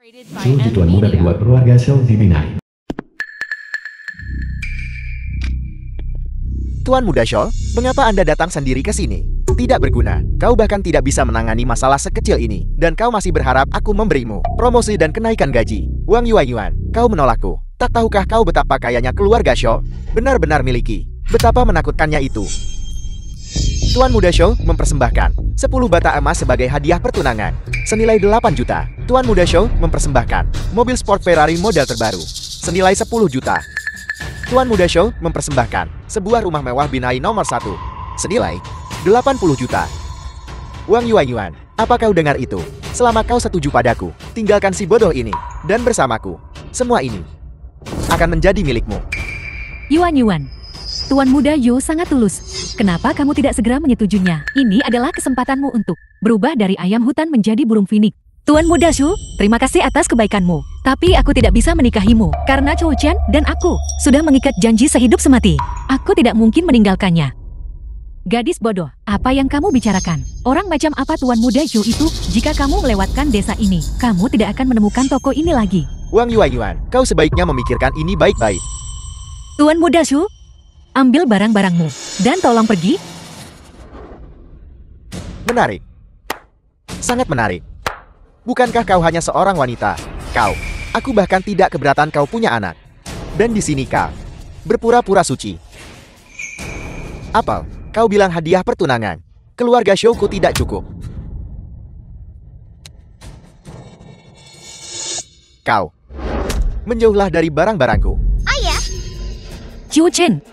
Sulti Tuan Muda kedua keluarga Shou di Binhai. Tuan Muda Shou, mengapa Anda datang sendiri ke sini? Tidak berguna. Kau bahkan tidak bisa menangani masalah sekecil ini. Dan kau masih berharap aku memberimu promosi dan kenaikan gaji. Wang Yuan, kau menolakku. Tak tahukah kau betapa kayanya keluarga Shou? Benar-benar miliki. Betapa menakutkannya itu. Tuan Muda Shou mempersembahkan 10 bata emas sebagai hadiah pertunangan senilai 8 juta. Tuan Muda Shou mempersembahkan mobil sport Ferrari model terbaru senilai 10 juta. Tuan Muda Shou mempersembahkan sebuah rumah mewah Binhai nomor 1 senilai 80 juta. Wang Yuan, apa kau dengar itu? Selama kau setuju padaku, tinggalkan si bodoh ini dan bersamaku. Semua ini akan menjadi milikmu. Yuan, Tuan Muda Yo sangat tulus. Kenapa kamu tidak segera menyetujuinya? Ini adalah kesempatanmu untuk berubah dari ayam hutan menjadi burung finik. Tuan Muda Shu, terima kasih atas kebaikanmu. Tapi aku tidak bisa menikahimu, karena Chou Chen dan aku sudah mengikat janji sehidup semati. Aku tidak mungkin meninggalkannya. Gadis bodoh, apa yang kamu bicarakan? Orang macam apa Tuan Muda Shu itu? Jika kamu melewatkan desa ini, kamu tidak akan menemukan toko ini lagi. Wang Yuan, kau sebaiknya memikirkan ini baik-baik. Tuan Muda Shu, ambil barang-barangmu, dan tolong pergi. Menarik. Sangat menarik. Bukankah kau hanya seorang wanita? Aku bahkan tidak keberatan kau punya anak. Dan di sini kau berpura-pura suci. Apel, kau bilang hadiah pertunangan. Keluarga Shouku tidak cukup. Kau menjauhlah dari barang-barangku. Ayah, Chou Chen,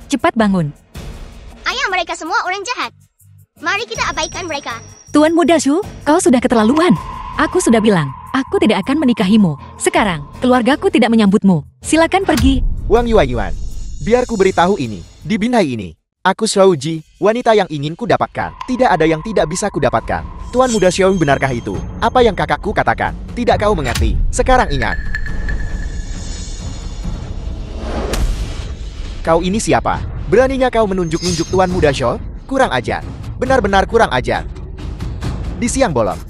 cepat bangun. ayah mereka semua orang jahat. Mari kita abaikan mereka. Tuan Muda Shu, kau sudah keterlaluan. Aku sudah bilang, aku tidak akan menikahimu. Sekarang, keluargaku tidak menyambutmu. Silakan pergi. Wang Yuan, biar ku beritahu ini. Di Binhai ini, aku Shou Ji, wanita yang ingin ku dapatkan. Tidak ada yang tidak bisa ku dapatkan. Tuan Muda Shou, benarkah itu? Apa yang kakakku katakan? Tidak kau mengerti. Sekarang ingat. Kau ini siapa? Beraninya kau menunjuk-nunjuk Tuan Muda Shou? Kurang ajar. Benar-benar kurang ajar. Di siang bolong,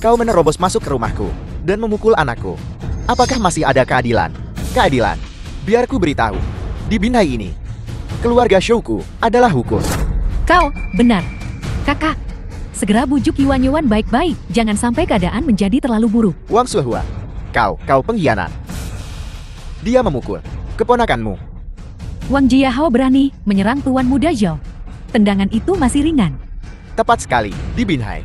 kau menerobos masuk ke rumahku dan memukul anakku. Apakah masih ada keadilan? Keadilan. Biar ku beritahu. Di Binhai ini, keluarga Shouku adalah hukum. Kau, benar. Kakak, segera bujuk Yuan baik-baik. Jangan sampai keadaan menjadi terlalu buruk. Wang Shuhua, kau pengkhianat. Dia memukul keponakanmu. Wang Jiahao berani menyerang Tuan Muda Zhou. Tendangan itu masih ringan. Tepat sekali, di Binhai.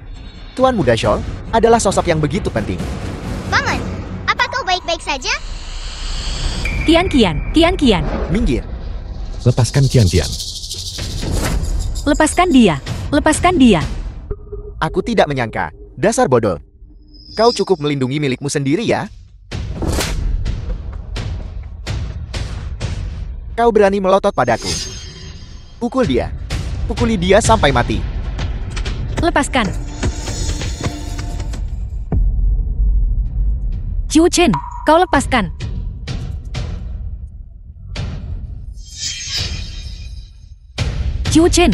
Tuan Muda Shou adalah sosok yang begitu penting. Paman, apa kau baik-baik saja? Kian. Minggir. Lepaskan Tian. Lepaskan dia. Aku tidak menyangka. Dasar bodoh. Kau cukup melindungi milikmu sendiri ya? Kau berani melotot padaku. Pukul dia. Pukuli dia sampai mati. Lepaskan. Chou Chen, kau lepaskan. Chou Chen.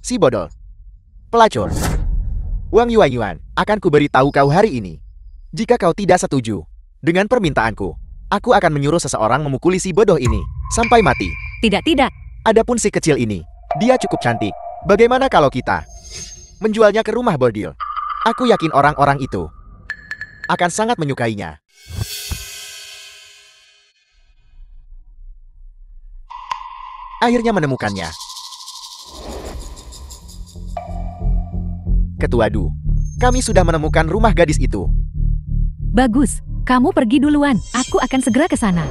Si bodoh. Pelacur. Wang Yuan, akan kuberitahu kau hari ini. Jika kau tidak setuju dengan permintaanku, aku akan menyuruh seseorang memukuli si bodoh ini sampai mati. Tidak. Adapun si kecil ini, dia cukup cantik. Bagaimana kalau kita menjualnya ke rumah bordil? Aku yakin orang-orang itu akan sangat menyukainya. Akhirnya menemukannya. Ketua Du, kami sudah menemukan rumah gadis itu. Bagus, kamu pergi duluan. Aku akan segera ke sana.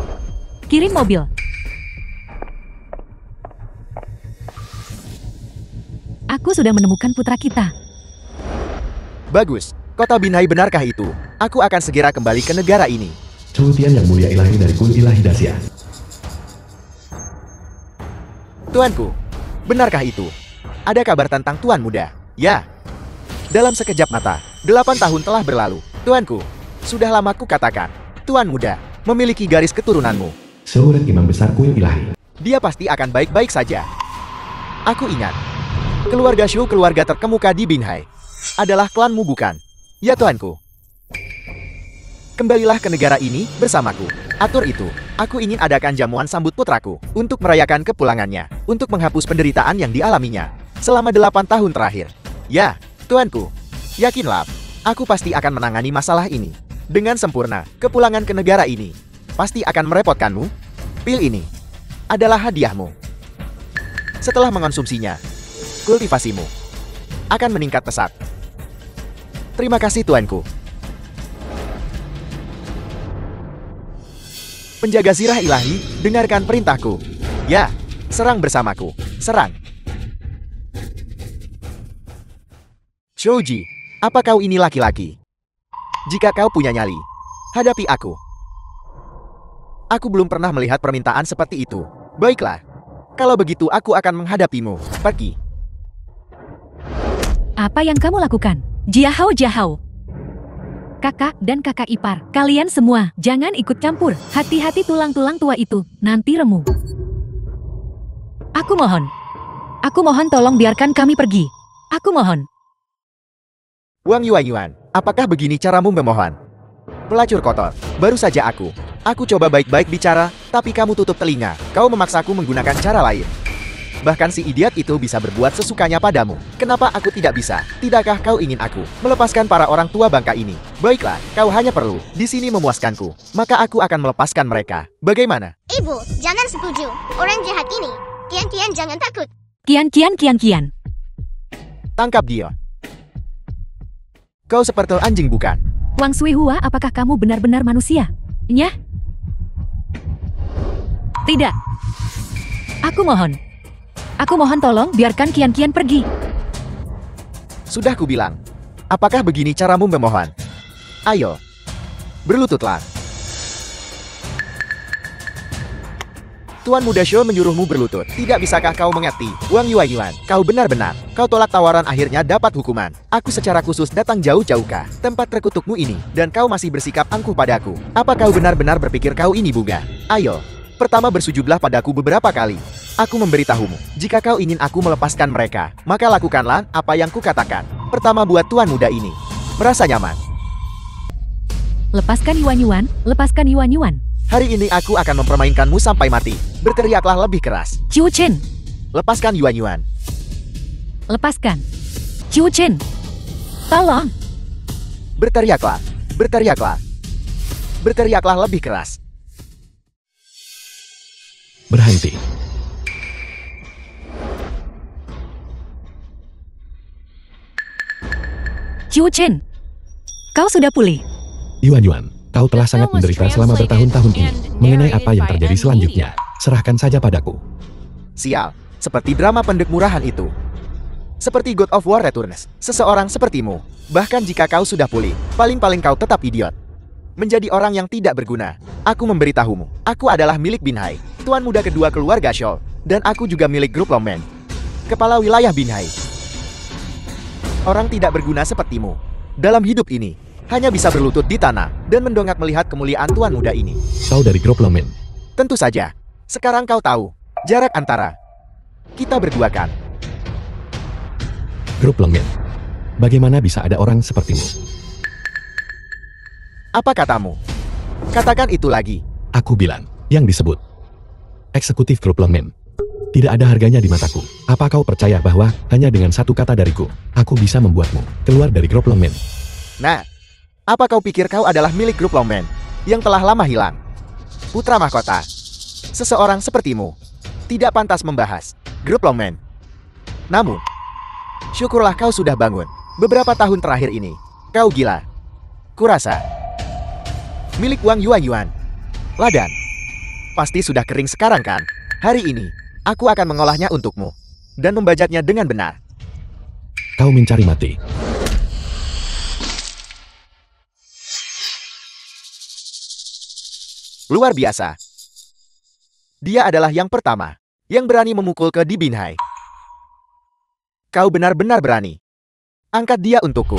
Kirim mobil. Aku sudah menemukan putra kita. Bagus, kota Binhai, benarkah itu? Aku akan segera kembali ke negara ini. Chou Tian yang mulia ilahi dari Kun Ilahi Dasia. Tuanku, benarkah itu? Ada kabar tentang Tuan Muda? Ya. Dalam sekejap mata, 8 tahun telah berlalu. Tuanku, sudah lama ku katakan, Tuan Muda memiliki garis keturunanmu. Seorang imam besar Kun Ilahi. Dia pasti akan baik-baik saja. Aku ingat. Keluarga Shu, keluarga terkemuka di Binhai. Adalah klanmu bukan? Ya tuanku. Kembalilah ke negara ini bersamaku. Atur itu. Aku ingin adakan jamuan sambut putraku untuk merayakan kepulangannya, untuk menghapus penderitaan yang dialaminya selama 8 tahun terakhir. Ya, tuanku. Yakinlah, aku pasti akan menangani masalah ini dengan sempurna. Kepulangan ke negara ini pasti akan merepotkanmu. Pil ini adalah hadiahmu. Setelah mengonsumsinya, kultivasimu akan meningkat pesat. Terima kasih tuanku. Penjaga zirah ilahi, dengarkan perintahku. Ya, serang bersamaku. Serang. Shouji, apa kau ini laki-laki? Jika kau punya nyali, hadapi aku. Aku belum pernah melihat permintaan seperti itu. Baiklah. Kalau begitu aku akan menghadapimu. Pergi. Apa yang kamu lakukan? Jiahao Jiahao. Kakak dan kakak ipar, kalian semua jangan ikut campur. Hati-hati tulang-tulang tua itu, nanti remuk. Aku mohon tolong biarkan kami pergi. Aku mohon. Wang Yuan, apakah begini caramu memohon? Pelacur kotor, baru saja aku coba baik-baik bicara, tapi kamu tutup telinga. Kau memaksaku menggunakan cara lain. Bahkan si idiot itu bisa berbuat sesukanya padamu. Kenapa aku tidak bisa? Tidakkah kau ingin aku melepaskan para orang tua bangka ini? Baiklah, kau hanya perlu di sini memuaskanku. Maka aku akan melepaskan mereka. Bagaimana? Ibu, jangan setuju. Orang jahat ini. Kian jangan takut. Kian. Tangkap dia. Kau seperti anjing bukan? Wang Suihua, apakah kamu benar-benar manusia? Nyah? Tidak. Aku mohon tolong biarkan Kian pergi. Sudah kubilang. Apakah begini caramu memohon? Ayo. Berlututlah. Tuan Muda Shu menyuruhmu berlutut. Tidak bisakah kau mengerti? Wang Yuan, kau benar-benar. Kau tolak tawaran, akhirnya dapat hukuman. Aku secara khusus datang jauh-jauh ke tempat terkutukmu ini, dan kau masih bersikap angkuh padaku. Apa kau benar-benar berpikir kau ini bunga? Ayo. Pertama bersujudlah padaku beberapa kali. Aku memberitahumu, jika kau ingin aku melepaskan mereka, maka lakukanlah apa yang kukatakan. Pertama buat Tuan Muda ini merasa nyaman. Lepaskan Yuan. Hari ini aku akan mempermainkanmu sampai mati. Berteriaklah lebih keras. Qiu Chen. Lepaskan Yuan. Lepaskan. Qiu Chen. Tolong. Berteriaklah. Berteriaklah lebih keras. Berhenti. Qiu Chen. Kau sudah pulih. Yuan, kau telah sangat menderita selama bertahun-tahun ini. Mengenai apa yang terjadi selanjutnya, serahkan saja padaku. Sial, seperti drama pendek murahan itu. Seperti God of War Returns, seseorang sepertimu. Bahkan jika kau sudah pulih, paling-paling kau tetap idiot. Menjadi orang yang tidak berguna. Aku memberitahumu, aku adalah milik Binhai, tuan muda kedua keluarga Scholl, dan aku juga milik grup Longman, kepala wilayah Binhai. Orang tidak berguna sepertimu, dalam hidup ini, hanya bisa berlutut di tanah, dan mendongak melihat kemuliaan tuan muda ini. Kau dari grup Longman? Tentu saja. Sekarang kau tahu, jarak antara kita berdua kan? Grup Longman. Bagaimana bisa ada orang sepertimu? Apa katamu? Katakan itu lagi. Aku bilang, yang disebut eksekutif grup Longman. Tidak ada harganya di mataku. Apa kau percaya bahwa hanya dengan satu kata dariku, aku bisa membuatmu keluar dari grup Longman? Nah, apa kau pikir kau adalah milik grup Longman yang telah lama hilang? Putra mahkota. Seseorang sepertimu tidak pantas membahas grup Longman. Namun, syukurlah kau sudah bangun. Beberapa tahun terakhir ini, kau gila. Kurasa milik Wang Yuan. Ladang pasti sudah kering sekarang kan? Hari ini, aku akan mengolahnya untukmu dan membajaknya dengan benar. Kau mencari mati. Luar biasa. Dia adalah yang pertama yang berani memukul ke di Binhai. Kau benar-benar berani. Angkat dia untukku.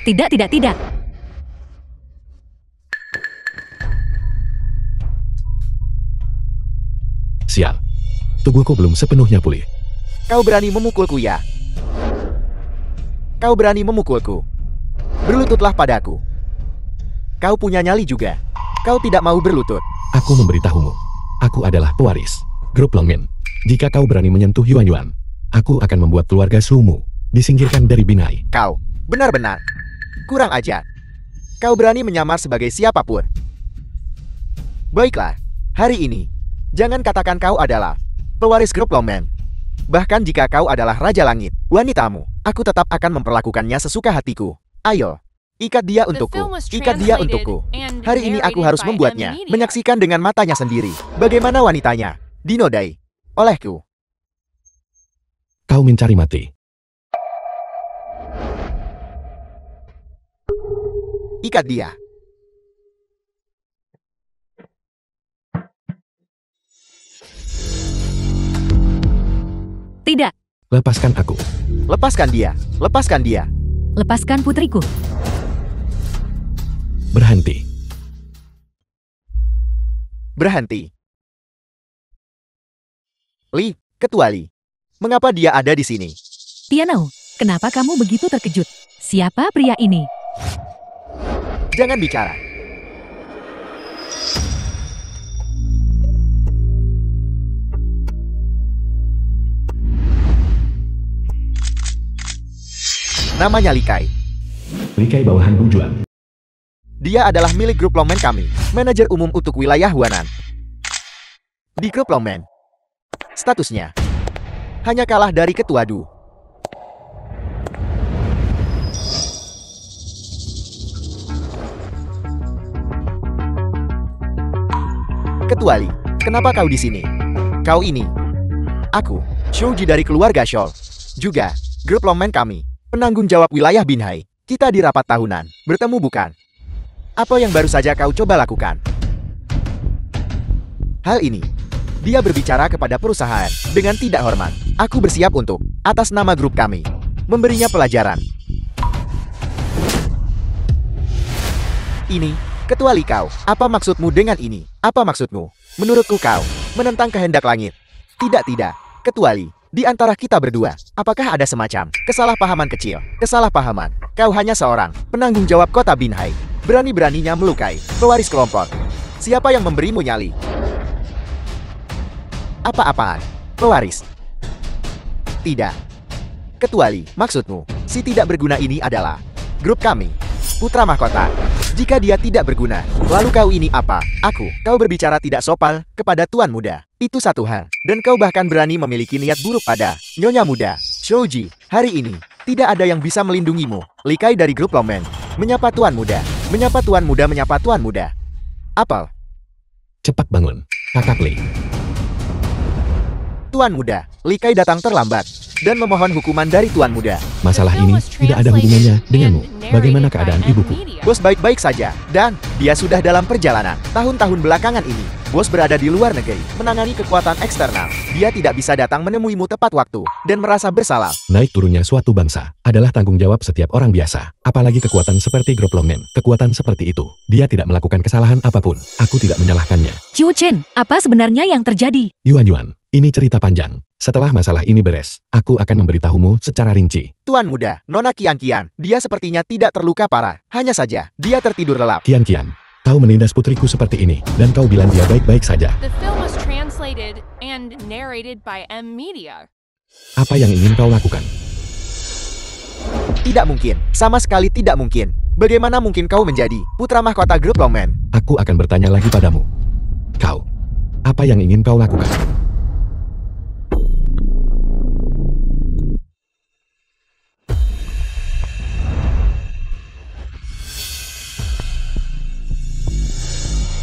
Tidak. Sial. Tubuhku belum sepenuhnya pulih. Kau berani memukulku ya? Kau berani memukulku? Berlututlah padaku. Kau punya nyali juga. Kau tidak mau berlutut. Aku memberitahumu. Aku adalah pewaris grup Longmen. Jika kau berani menyentuh Yuan Yuan, aku akan membuat keluarga Sumu disingkirkan dari Binhai. Kau benar-benar kurang ajar. Kau berani menyamar sebagai siapapun. Baiklah, hari ini jangan katakan kau adalah pewaris grup Longmen. Bahkan jika kau adalah Raja Langit, wanitamu, aku tetap akan memperlakukannya sesuka hatiku. Ayo, ikat dia untukku. Ikat dia untukku. Hari ini aku harus membuatnya menyaksikan dengan matanya sendiri bagaimana wanitanya dinodai olehku. Kau mencari mati. Ikat dia. Tidak. Lepaskan aku. Lepaskan dia. Lepaskan dia. Lepaskan putriku. Berhenti. Berhenti. Li, Ketua Li. Mengapa dia ada di sini? Tianao, kenapa kamu begitu terkejut? Siapa pria ini? Jangan bicara. Namanya Li Kai. Likai bawahan Bujuan. Dia adalah milik grup Longmen kami, manajer umum untuk wilayah Huanan. Di grup Longmen, statusnya hanya kalah dari Ketua Du. Ketua Li, kenapa kau di sini? Kau ini, aku, Shouji dari keluarga Shol, juga grup Longmen kami, penanggung jawab wilayah Binhai. Kita di rapat tahunan, bertemu bukan? Apa yang baru saja kau coba lakukan? Hal ini, dia berbicara kepada perusahaan dengan tidak hormat. Aku bersiap untuk, atas nama grup kami, memberinya pelajaran. Ini, Ketua Li kau, apa maksudmu dengan ini? Apa maksudmu? Menurutku kau, menentang kehendak langit. Tidak, Ketua Li. Di antara kita berdua, apakah ada semacam kesalahpahaman kecil? Kesalahpahaman. Kau hanya seorang penanggung jawab kota Binhai. Berani-beraninya melukai pewaris kelompok. Siapa yang memberimu nyali? Apa-apaan? Pewaris? Tidak. Ketua Li, maksudmu, si tidak berguna ini adalah grup kami, putra mahkota. Jika dia tidak berguna, lalu kau ini apa? Aku, kau berbicara tidak sopan kepada tuan muda. Itu satu hal. Dan kau bahkan berani memiliki niat buruk pada nyonya muda. Shouji, hari ini, tidak ada yang bisa melindungimu. Li Kai dari grup Longmen. Menyapa tuan muda. Menyapa tuan muda, menyapa tuan muda. Apel. Cepat bangun, kakak Li. Tuan muda, Li Kai datang terlambat dan memohon hukuman dari tuan muda. Masalah ini tidak ada hubungannya denganmu. Bagaimana keadaan ibuku? Bos baik-baik saja, dan dia sudah dalam perjalanan. Tahun-tahun belakangan ini, bos berada di luar negeri, menangani kekuatan eksternal. Dia tidak bisa datang menemuimu tepat waktu, dan merasa bersalah. Naik turunnya suatu bangsa adalah tanggung jawab setiap orang biasa. Apalagi kekuatan seperti grup Longmen. Kekuatan seperti itu, dia tidak melakukan kesalahan apapun. Aku tidak menyalahkannya. Qiu Chen, apa sebenarnya yang terjadi? Yuan Yuan, ini cerita panjang. Setelah masalah ini beres, aku akan memberitahumu secara rinci. Tuan muda, Nona Kian Kian, dia sepertinya tidak terluka parah. Hanya saja, dia tertidur lelap. Kian Kian, kau menindas putriku seperti ini, dan kau bilang dia baik-baik saja. The film was translated and narrated by M Media. Apa yang ingin kau lakukan? Tidak mungkin, sama sekali tidak mungkin. Bagaimana mungkin kau menjadi putra mahkota grup Longmen? Aku akan bertanya lagi padamu. Kau, apa yang ingin kau lakukan?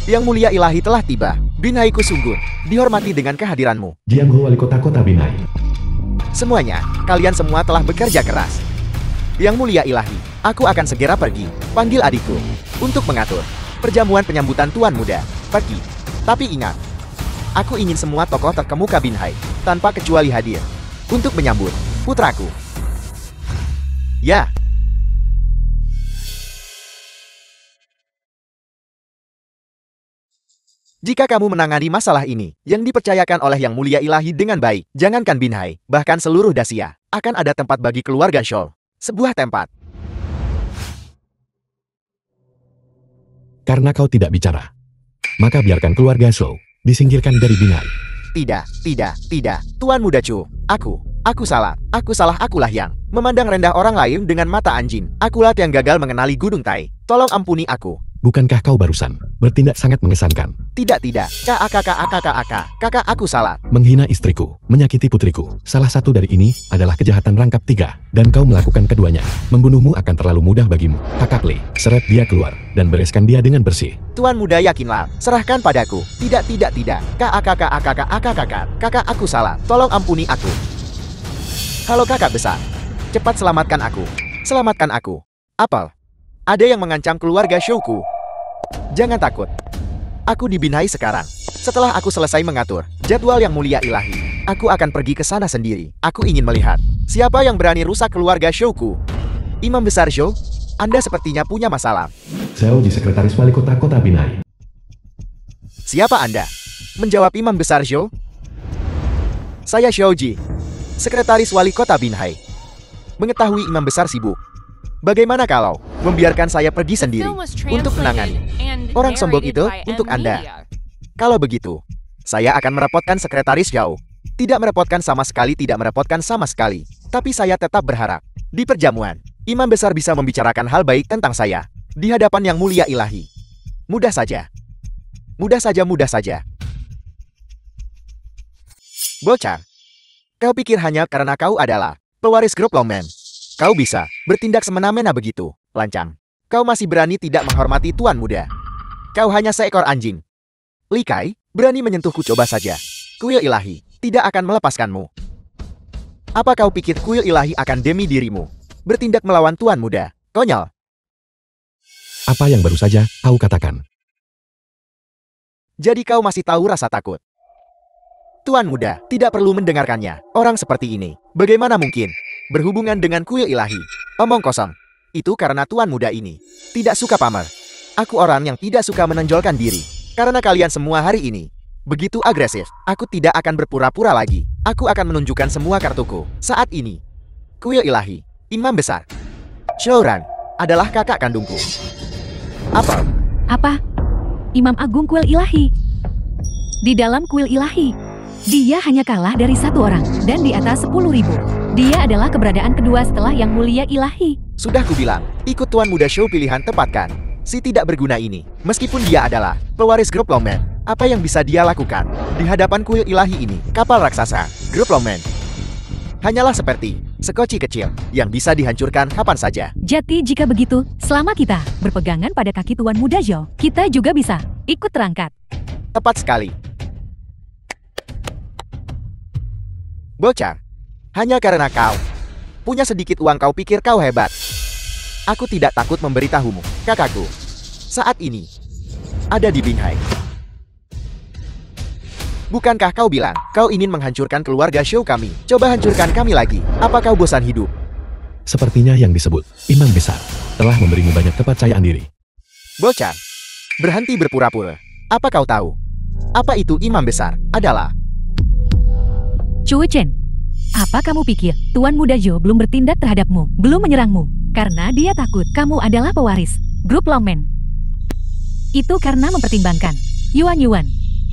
Yang mulia ilahi telah tiba. Binhai Kusunggun, dihormati dengan kehadiranmu. Jianghu wali kota-kota Binhai. Semuanya, kalian semua telah bekerja keras. Yang mulia ilahi, aku akan segera pergi. Panggil adikku untuk mengatur perjamuan penyambutan tuan muda. Pergi. Tapi ingat, aku ingin semua tokoh terkemuka Binhai tanpa kecuali hadir untuk menyambut putraku. Ya. Jika kamu menangani masalah ini, yang dipercayakan oleh Yang Mulia Ilahi dengan baik, jangankan Binhai, bahkan seluruh Dacia, akan ada tempat bagi keluarga Shou. Sebuah tempat. Karena kau tidak bicara, maka biarkan keluarga Shou disingkirkan dari Binhai. Tidak, Tuan Muda Chu. Aku salah, akulah yang memandang rendah orang lain dengan mata anjing. Akulah yang gagal mengenali Gunung Tai. Tolong ampuni aku. Bukankah kau barusan bertindak sangat mengesankan? Tidak, kakak, aku salah. Menghina istriku, menyakiti putriku. Salah satu dari ini adalah kejahatan rangkap 3, dan kau melakukan keduanya. Membunuhmu akan terlalu mudah bagimu. Kakak Lee, seret dia keluar, dan bereskan dia dengan bersih. Tuan Muda yakinlah, serahkan padaku. Tidak. Kakak, aku salah. Tolong ampuni aku. Halo kakak besar. Cepat selamatkan aku. Selamatkan aku. Apel. Ada yang mengancam keluarga Shouku. Jangan takut. Aku di Binhai sekarang. Setelah aku selesai mengatur jadwal Yang Mulia Ilahi, aku akan pergi ke sana sendiri. Aku ingin melihat siapa yang berani rusak keluarga Shouku. Imam Besar Shou, Anda sepertinya punya masalah. Xiaoji, sekretaris wali kota Binhai. Siapa Anda? Menjawab Imam Besar Shou. Saya Xiaoji, sekretaris wali kota Binhai. Mengetahui Imam Besar sibuk, bagaimana kalau membiarkan saya pergi sendiri untuk menangani orang sombong itu untuk Anda? Kalau begitu, saya akan merepotkan sekretaris Xiao. Tidak merepotkan sama sekali, Tapi saya tetap berharap di perjamuan, Imam Besar bisa membicarakan hal baik tentang saya di hadapan Yang Mulia Ilahi. Mudah saja. Bocah, kau pikir hanya karena kau adalah pewaris grup Longman, kau bisa bertindak semena-mena begitu, lancang. Kau masih berani tidak menghormati Tuan Muda. Kau hanya seekor anjing. Li Kai, berani menyentuhku, coba saja. Kuil Ilahi tidak akan melepaskanmu. Apa kau pikir kuil Ilahi akan demi dirimu bertindak melawan Tuan Muda? Konyol. Apa yang baru saja kau katakan? Jadi kau masih tahu rasa takut? Tuan Muda tidak perlu mendengarkannya. Orang seperti ini, bagaimana mungkin berhubungan dengan kuil Ilahi? Omong kosong. Itu karena Tuan Muda ini tidak suka pamer. Aku orang yang tidak suka menonjolkan diri. Karena kalian semua hari ini begitu agresif, aku tidak akan berpura-pura lagi. Aku akan menunjukkan semua kartuku. Saat ini, kuil Ilahi, Imam Besar Shouran adalah kakak kandungku. Apa? Imam Agung kuil Ilahi. Di dalam kuil Ilahi, dia hanya kalah dari 1 orang, dan di atas 10.000. Dia adalah keberadaan kedua setelah Yang Mulia Ilahi. Sudah kubilang, ikut Tuan Muda Shou pilihan tepat kan? Si tidak berguna ini, meskipun dia adalah pewaris grup Longman, apa yang bisa dia lakukan di hadapan kuil Ilahi ini? Kapal raksasa, grup Longman, hanyalah seperti sekoci kecil yang bisa dihancurkan kapan saja. Jadi jika begitu, selama kita berpegangan pada kaki Tuan Muda Zhou, kita juga bisa ikut terangkat. Tepat sekali. Bocah, hanya karena kau punya sedikit uang kau pikir kau hebat. Aku tidak takut memberitahumu, kakakku. Saat ini ada di Binhai. Bukankah kau bilang kau ingin menghancurkan keluarga Shou kami? Coba hancurkan kami lagi. Apa kau bosan hidup? Sepertinya yang disebut Imam Besar telah memberimu banyak kepercayaan diri. Bocah, berhenti berpura-pura. Apa kau tahu? Apa itu Imam Besar adalah? Chu Chen, apa kamu pikir Tuan Muda Zhou belum bertindak terhadapmu, belum menyerangmu? Karena dia takut kamu adalah pewaris grup Longman. Itu karena mempertimbangkan Yuan.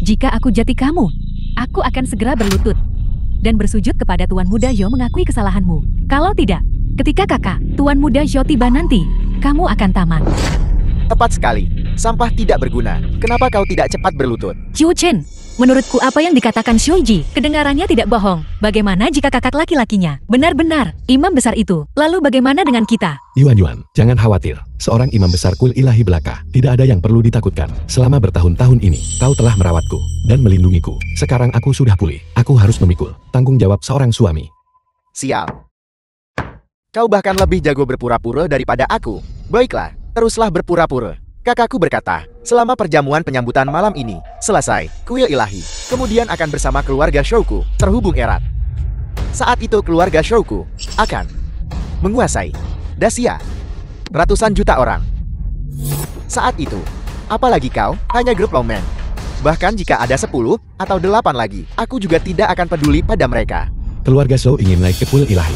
Jika aku jati kamu, aku akan segera berlutut dan bersujud kepada Tuan Muda Zhou mengakui kesalahanmu. Kalau tidak, ketika kakak Tuan Muda Zhou tiba nanti, kamu akan tamat. Tepat sekali. Sampah tidak berguna. Kenapa kau tidak cepat berlutut? Chu Chen, menurutku apa yang dikatakan Shuiji, kedengarannya tidak bohong. Bagaimana jika kakak laki-lakinya benar-benar Imam Besar itu? Lalu bagaimana dengan kita? Yuan, jangan khawatir. Seorang Imam Besar kuil Ilahi belaka, tidak ada yang perlu ditakutkan. Selama bertahun-tahun ini, kau telah merawatku dan melindungiku. Sekarang aku sudah pulih. Aku harus memikul tanggung jawab seorang suami. Sial. Kau bahkan lebih jago berpura-pura daripada aku. Baiklah, teruslah berpura-pura. Kakakku berkata, selama perjamuan penyambutan malam ini selesai, kuil Ilahi kemudian akan bersama keluarga Shouku terhubung erat. Saat itu keluarga Shouku akan menguasai Dacia ratusan juta orang. Saat itu, apalagi kau hanya grup Longman. Bahkan jika ada 10 atau 8 lagi, aku juga tidak akan peduli pada mereka. Keluarga Zhou ingin naik ke kuil ilahi.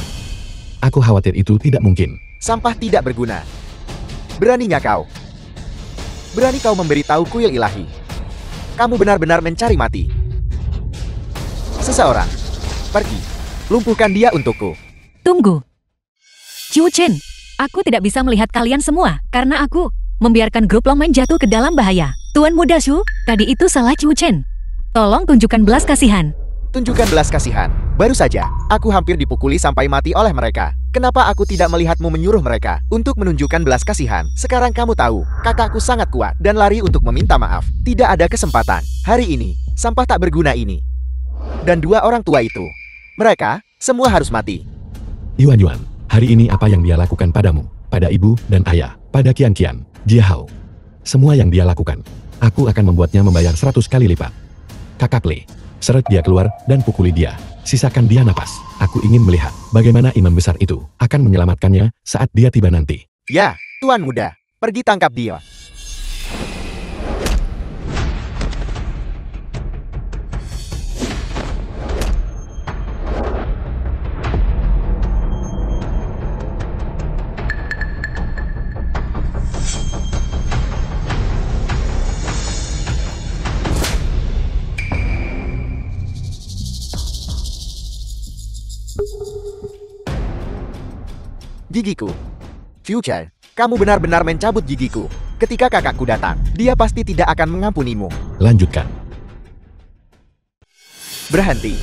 Aku khawatir itu tidak mungkin. Sampah tidak berguna. Beraninya kau. Berani kau memberitahu kuil ilahi. Kamu benar-benar mencari mati. Seseorang. Pergi. Lumpuhkan dia untukku. Tunggu. Qiu Chen, aku tidak bisa melihat kalian semua karena aku membiarkan grup Longmen jatuh ke dalam bahaya. Tuan Muda Shu, tadi itu salah Qiu Chen. Tolong tunjukkan belas kasihan. Tunjukkan belas kasihan. Baru saja, aku hampir dipukuli sampai mati oleh mereka. Kenapa aku tidak melihatmu menyuruh mereka untuk menunjukkan belas kasihan? Sekarang kamu tahu, kakakku sangat kuat dan lari untuk meminta maaf. Tidak ada kesempatan. Hari ini, sampah tak berguna ini. Dan dua orang tua itu. Mereka, semua harus mati. Yuan Yuan, hari ini apa yang dia lakukan padamu, pada ibu dan ayah, pada Qian Qian, Jia Hao. Semua yang dia lakukan, aku akan membuatnya membayar 100 kali lipat. Kakak Li, seret dia keluar dan pukuli dia. Sisakan dia napas. Aku ingin melihat bagaimana imam besar itu akan menyelamatkannya saat dia tiba nanti. Ya, Tuan Muda, pergi tangkap dia. Gigiku. Future, kamu benar-benar mencabut gigiku. Ketika kakakku datang, dia pasti tidak akan mengampunimu. Lanjutkan. Berhenti.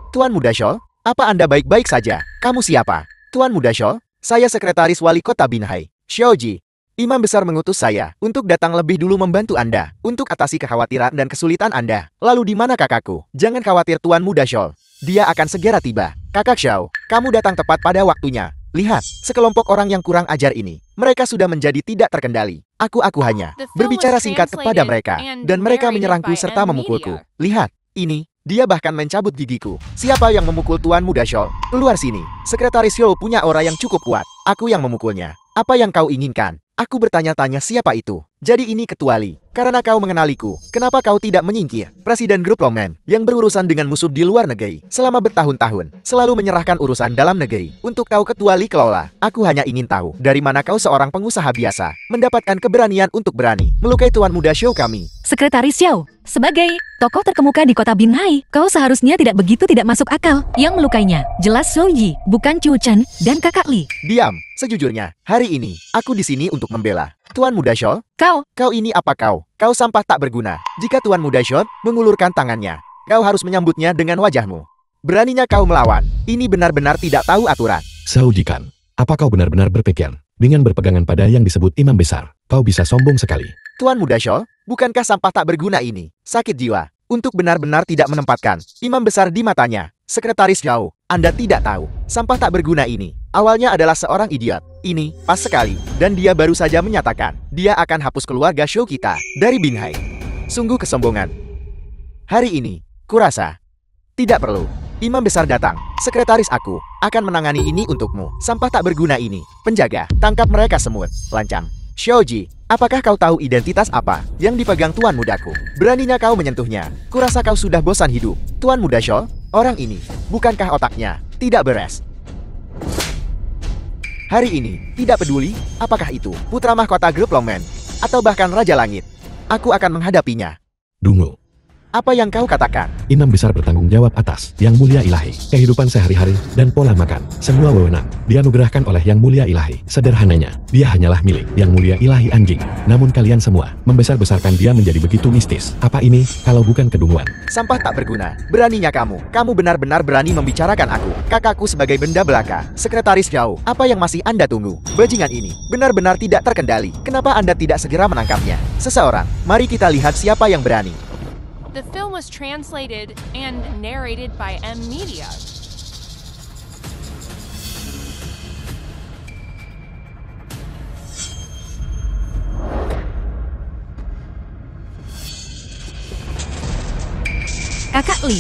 Tuan Muda Shou, apa Anda baik-baik saja? Kamu siapa? Tuan Muda Shou, saya sekretaris wali kota Binhai, Xiaoji. Imam besar mengutus saya untuk datang lebih dulu membantu Anda, untuk atasi kekhawatiran dan kesulitan Anda. Lalu di mana kakakku? Jangan khawatir Tuan Muda Shou. Dia akan segera tiba. Kakak Xiao, kamu datang tepat pada waktunya. Lihat, sekelompok orang yang kurang ajar ini. Mereka sudah menjadi tidak terkendali. Aku hanya berbicara singkat kepada mereka, dan mereka menyerangku serta memukulku. Lihat, ini. Dia bahkan mencabut gigiku. Siapa yang memukul Tuan Muda Shou? Keluar sini. Sekretaris Shou punya aura yang cukup kuat. Aku yang memukulnya. Apa yang kau inginkan? Aku bertanya-tanya siapa itu. Jadi ini Ketua Li. Karena kau mengenaliku, kenapa kau tidak menyingkir? Presiden grup Longmen yang berurusan dengan musuh di luar negeri selama bertahun-tahun, selalu menyerahkan urusan dalam negeri untuk kau Ketua Li kelola. Aku hanya ingin tahu, dari mana kau seorang pengusaha biasa, mendapatkan keberanian untuk berani melukai Tuan Muda Shou kami. Sekretaris Xiao, sebagai tokoh terkemuka di kota Binhai, kau seharusnya tidak begitu tidak masuk akal. Yang melukainya, jelas Zhou Yi, bukan Qiu Chen dan kakak Li. Diam, sejujurnya, hari ini, aku di sini untuk membela Tuan Muda Shou. Kau ini apa kau? Kau sampah tak berguna. Jika Tuan Muda Shou mengulurkan tangannya, kau harus menyambutnya dengan wajahmu. Beraninya kau melawan. Ini benar-benar tidak tahu aturan. Zhou Jikan, apa kau benar-benar berpikir, dengan berpegangan pada yang disebut imam besar, kau bisa sombong sekali? Tuan Muda Shou, bukankah sampah tak berguna ini sakit jiwa untuk benar-benar tidak menempatkan imam besar di matanya? Sekretaris Zhou, Anda tidak tahu, sampah tak berguna ini awalnya adalah seorang idiot. Ini pas sekali, dan dia baru saja menyatakan dia akan hapus keluarga Shou kita dari Binhai. Sungguh kesombongan. Hari ini, kurasa tidak perlu imam besar datang. Sekretaris aku akan menangani ini untukmu. Sampah tak berguna ini. Penjaga, tangkap mereka semut. Lancang. Xiaoji, apakah kau tahu identitas apa yang dipegang Tuan Mudaku? Beraninya kau menyentuhnya. Kurasa kau sudah bosan hidup. Tuan Muda Shou, orang ini, bukankah otaknya tidak beres? Hari ini, tidak peduli apakah itu putra mahkota grup Longmen atau bahkan Raja Langit, aku akan menghadapinya. Dungu. Apa yang kau katakan? Imam besar bertanggung jawab atas Yang Mulia Ilahi, kehidupan sehari-hari, dan pola makan. Semua wewenang dianugerahkan oleh Yang Mulia Ilahi. Sederhananya, dia hanyalah milik Yang Mulia Ilahi anjing. Namun kalian semua membesar-besarkan dia menjadi begitu mistis. Apa ini, kalau bukan kedunguan? Sampah tak berguna. Beraninya kamu. Kamu benar-benar berani membicarakan aku, kakakku sebagai benda belaka. Sekretaris Zhou, apa yang masih Anda tunggu? Bajingan ini benar-benar tidak terkendali. Kenapa Anda tidak segera menangkapnya? Seseorang, mari kita lihat siapa yang berani. The film was translated and narrated by M Media. Kakak Li.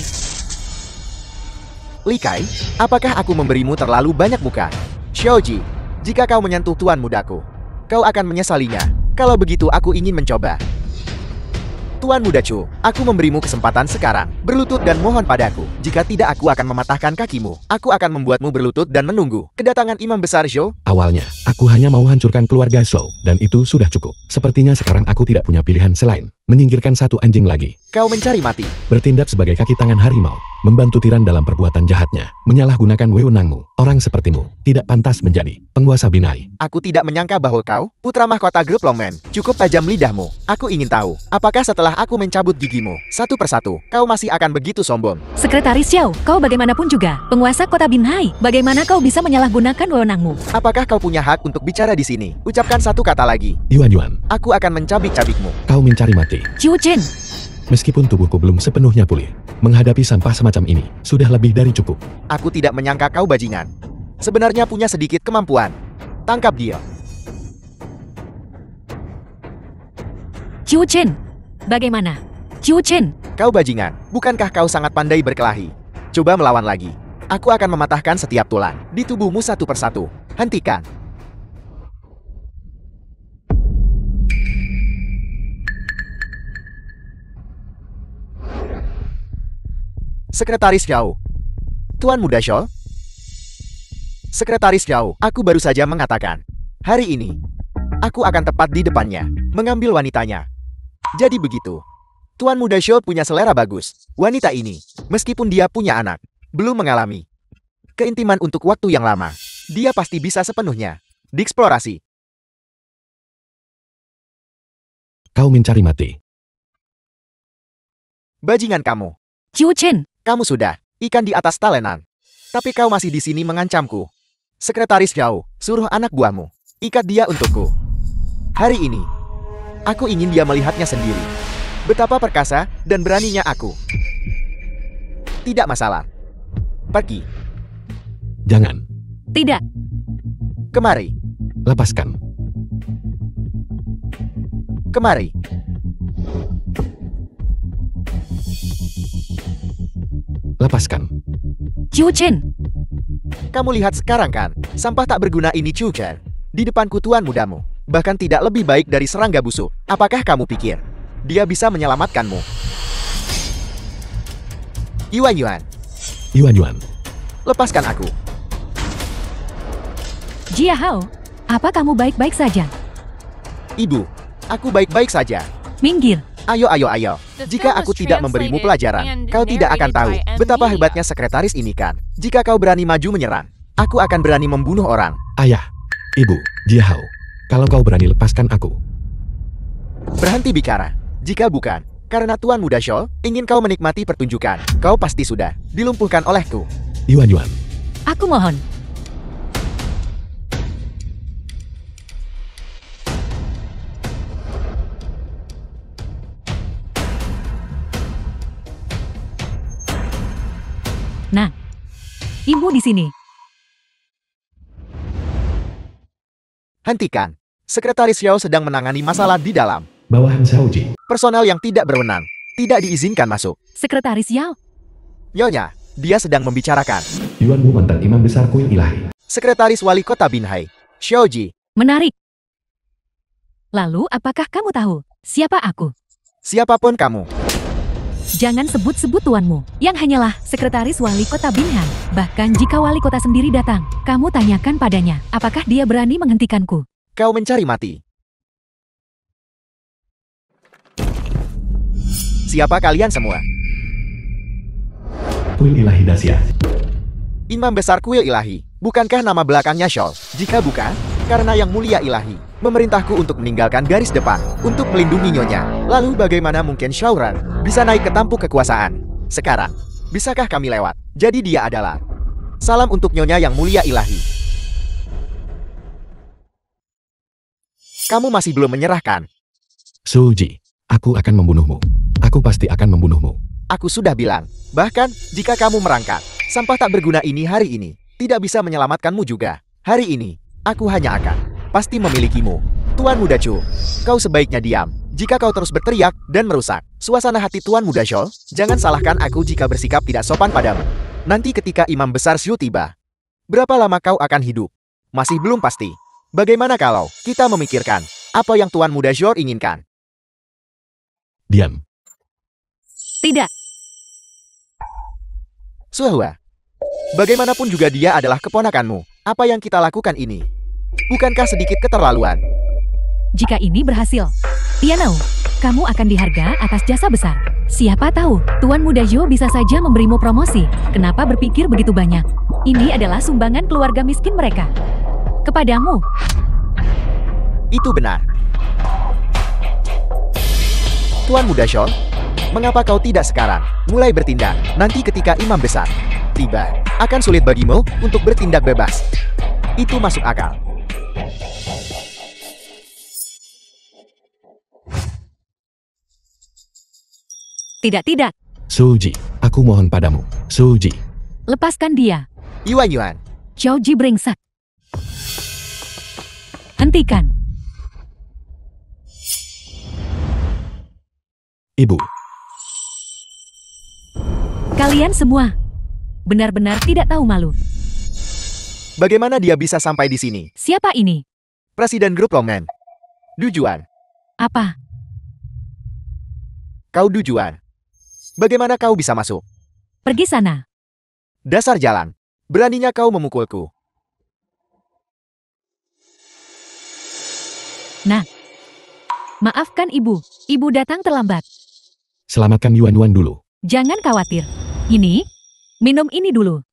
Li Kai, apakah aku memberimu terlalu banyak muka? Xiaoji, jika kau menyentuh tuan mudaku, kau akan menyesalinya. Kalau begitu aku ingin mencoba. Tuan Muda Chu, aku memberimu kesempatan sekarang. Berlutut dan mohon padaku. Jika tidak aku akan mematahkan kakimu. Aku akan membuatmu berlutut dan menunggu kedatangan Imam Besar Zhou. Awalnya, aku hanya mau hancurkan keluarga Zhou, dan itu sudah cukup. Sepertinya sekarang aku tidak punya pilihan selain menyingkirkan satu anjing lagi. Kau mencari mati. Bertindak sebagai kaki tangan harimau, membantu tiran dalam perbuatan jahatnya, menyalahgunakan wewenangmu. Orang sepertimu tidak pantas menjadi penguasa Binhai. Aku tidak menyangka bahwa kau, putra mahkota grup Longman, cukup tajam lidahmu. Aku ingin tahu, apakah setelah aku mencabut gigimu, satu persatu, kau masih akan begitu sombong? Sekretaris Xiao, kau bagaimanapun juga penguasa kota Binhai. Bagaimana kau bisa menyalahgunakan wewenangmu? Apakah kau punya hak untuk bicara di sini? Ucapkan satu kata lagi. Yuan Yuan, Aku akan mencabik-cabikmu. kau mencari mati. Qiu Chen, Meskipun tubuhku belum sepenuhnya pulih, menghadapi sampah semacam ini sudah lebih dari cukup. Aku tidak menyangka kau bajingan. Sebenarnya punya sedikit kemampuan. Tangkap dia. Qiu Chen, bagaimana? Qiu Chen, Kau bajingan, bukankah kau sangat pandai berkelahi? Coba melawan lagi. Aku akan mematahkan setiap tulang di tubuhmu satu persatu. Hentikan. Sekretaris Xiao. Tuan Muda Zhou. Sekretaris Xiao, aku baru saja mengatakan. Hari ini, aku akan tepat di depannya, mengambil wanitanya. Jadi begitu. Tuan Muda Zhou punya selera bagus. Wanita ini, meskipun dia punya anak, belum mengalami keintiman untuk waktu yang lama. Dia pasti bisa sepenuhnya dieksplorasi. Kau mencari mati. Bajingan kamu. Qiu Chen, Kamu sudah ikan di atas talenan. Tapi kau masih di sini mengancamku. Sekretaris Xiao, suruh anak buahmu. Ikat dia untukku. Hari ini, aku ingin dia melihatnya sendiri. Betapa perkasa dan beraninya aku. Tidak masalah. Pergi. Jangan. tidak. Kemari. Lepaskan. Kemari. Lepaskan. Qiu Chen, Kamu lihat sekarang kan, sampah tak berguna ini Chu Chen. Di depanku tuan mudamu. Bahkan tidak lebih baik dari serangga busuk. Apakah kamu pikir dia bisa menyelamatkanmu? Yuan Yuan, Yuan Yuan. lepaskan aku. Jia Hao, apa kamu baik-baik saja? Ibu, aku baik-baik saja. Minggir. Ayo, ayo, ayo. Jika aku tidak memberimu pelajaran, kau tidak akan tahu betapa hebatnya sekretaris ini kan. Jika kau berani maju menyerang, aku akan berani membunuh orang. Ayah. Ibu. Jia Hao. Kalau kau berani lepaskan aku. Berhenti bicara. Jika bukan, karena Tuan Muda Zhou ingin kau menikmati pertunjukan, kau pasti sudah dilumpuhkan olehku. Yuan Yuan. Aku mohon. Nah, ibu di sini. Hentikan. Sekretaris Xiao sedang menangani masalah di dalam. Bawahan Xiaoji. Personel yang tidak berwenang tidak diizinkan masuk. Sekretaris Yao, Nyonya, dia sedang membicarakan. Yuan Wu mantan imam besar kuil ilahi. Sekretaris Wali Kota Binhai, Xiaoji. menarik. Lalu, apakah kamu tahu siapa aku? Siapapun kamu, Jangan sebut-sebut tuanmu, yang hanyalah sekretaris wali kota Binhai. Bahkan jika wali kota sendiri datang, kamu tanyakan padanya, apakah dia berani menghentikanku? kau mencari mati. Siapa kalian semua? Kuil ilahi Dacia. Imam Besar Kuil Ilahi, bukankah nama belakangnya Shol? Jika bukan, karena Yang Mulia Ilahi memerintahku untuk meninggalkan garis depan untuk melindungi Nyonya. Lalu bagaimana mungkin Shauran bisa naik ke tampuk kekuasaan? Sekarang, bisakah kami lewat? Jadi dia adalah salam untuk Nyonya Yang Mulia Ilahi. Kamu masih belum menyerahkan. Suji. Aku akan membunuhmu. Aku pasti akan membunuhmu. Aku sudah bilang, bahkan jika kamu merangkak, sampah tak berguna ini hari ini tidak bisa menyelamatkanmu juga. Hari ini, aku hanya akan pasti memilikimu. Tuan Muda Chu, kau sebaiknya diam. Jika kau terus berteriak dan merusak suasana hati Tuan Muda Zhou, jangan salahkan aku jika bersikap tidak sopan padamu. Nanti ketika Imam Besar Zhou tiba, berapa lama kau akan hidup? Masih belum pasti. Bagaimana kalau kita memikirkan apa yang Tuan Muda Zhou inginkan? Diam. Tidak. Suhua, bagaimanapun juga dia adalah keponakanmu. Apa yang kita lakukan ini? Bukankah sedikit keterlaluan? Jika ini berhasil, Tianao, kamu akan diharga atas jasa besar. Siapa tahu, Tuan Muda Zhou bisa saja memberimu promosi. Kenapa berpikir begitu banyak? Ini adalah sumbangan keluarga miskin mereka. Kepadamu. Itu benar. Tuan Muda Zhou, mengapa kau tidak sekarang mulai bertindak? Nanti ketika Imam Besar tiba, akan sulit bagimu untuk bertindak bebas. Itu masuk akal. Tidak. Suji, aku mohon padamu. Suji. Lepaskan dia. Yuan. Xiao Ji brengsek. Hentikan. Ibu. Kalian semua benar-benar tidak tahu malu. Bagaimana dia bisa sampai di sini? Siapa ini? Presiden grup Longman. Du Juan. Apa? Kau Du Juan. Bagaimana kau bisa masuk? Pergi sana. Dasar jalan. Beraninya kau memukulku. Nah. Maafkan ibu. Ibu datang terlambat. Selamatkan Yuan dulu. Jangan khawatir. Ini, minum ini dulu.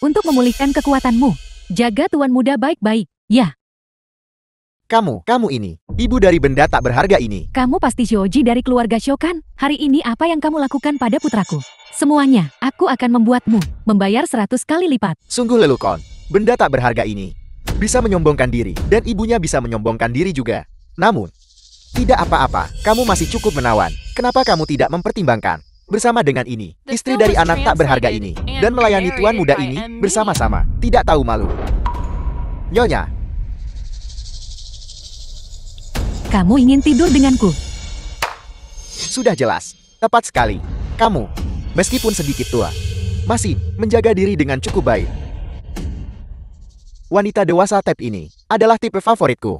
Untuk memulihkan kekuatanmu. Jaga Tuan Muda baik-baik. Ya, Kamu ini. Ibu dari benda tak berharga ini. kamu pasti Xiaoji dari keluarga Xiao kan? Hari ini apa yang kamu lakukan pada putraku? Semuanya, aku akan membuatmu membayar 100 kali lipat. Sungguh lelukon. Benda tak berharga ini bisa menyombongkan diri, dan ibunya bisa menyombongkan diri juga. Namun, tidak apa-apa, kamu masih cukup menawan. Kenapa kamu tidak mempertimbangkan bersama dengan ini, istri dari anak tak berharga ini, dan melayani Tuan Muda ini bersama-sama? Tidak tahu malu. Nyonya, Kamu ingin tidur denganku? sudah jelas. Tepat sekali. Kamu, meskipun sedikit tua, masih menjaga diri dengan cukup baik. Wanita dewasa type ini adalah tipe favoritku.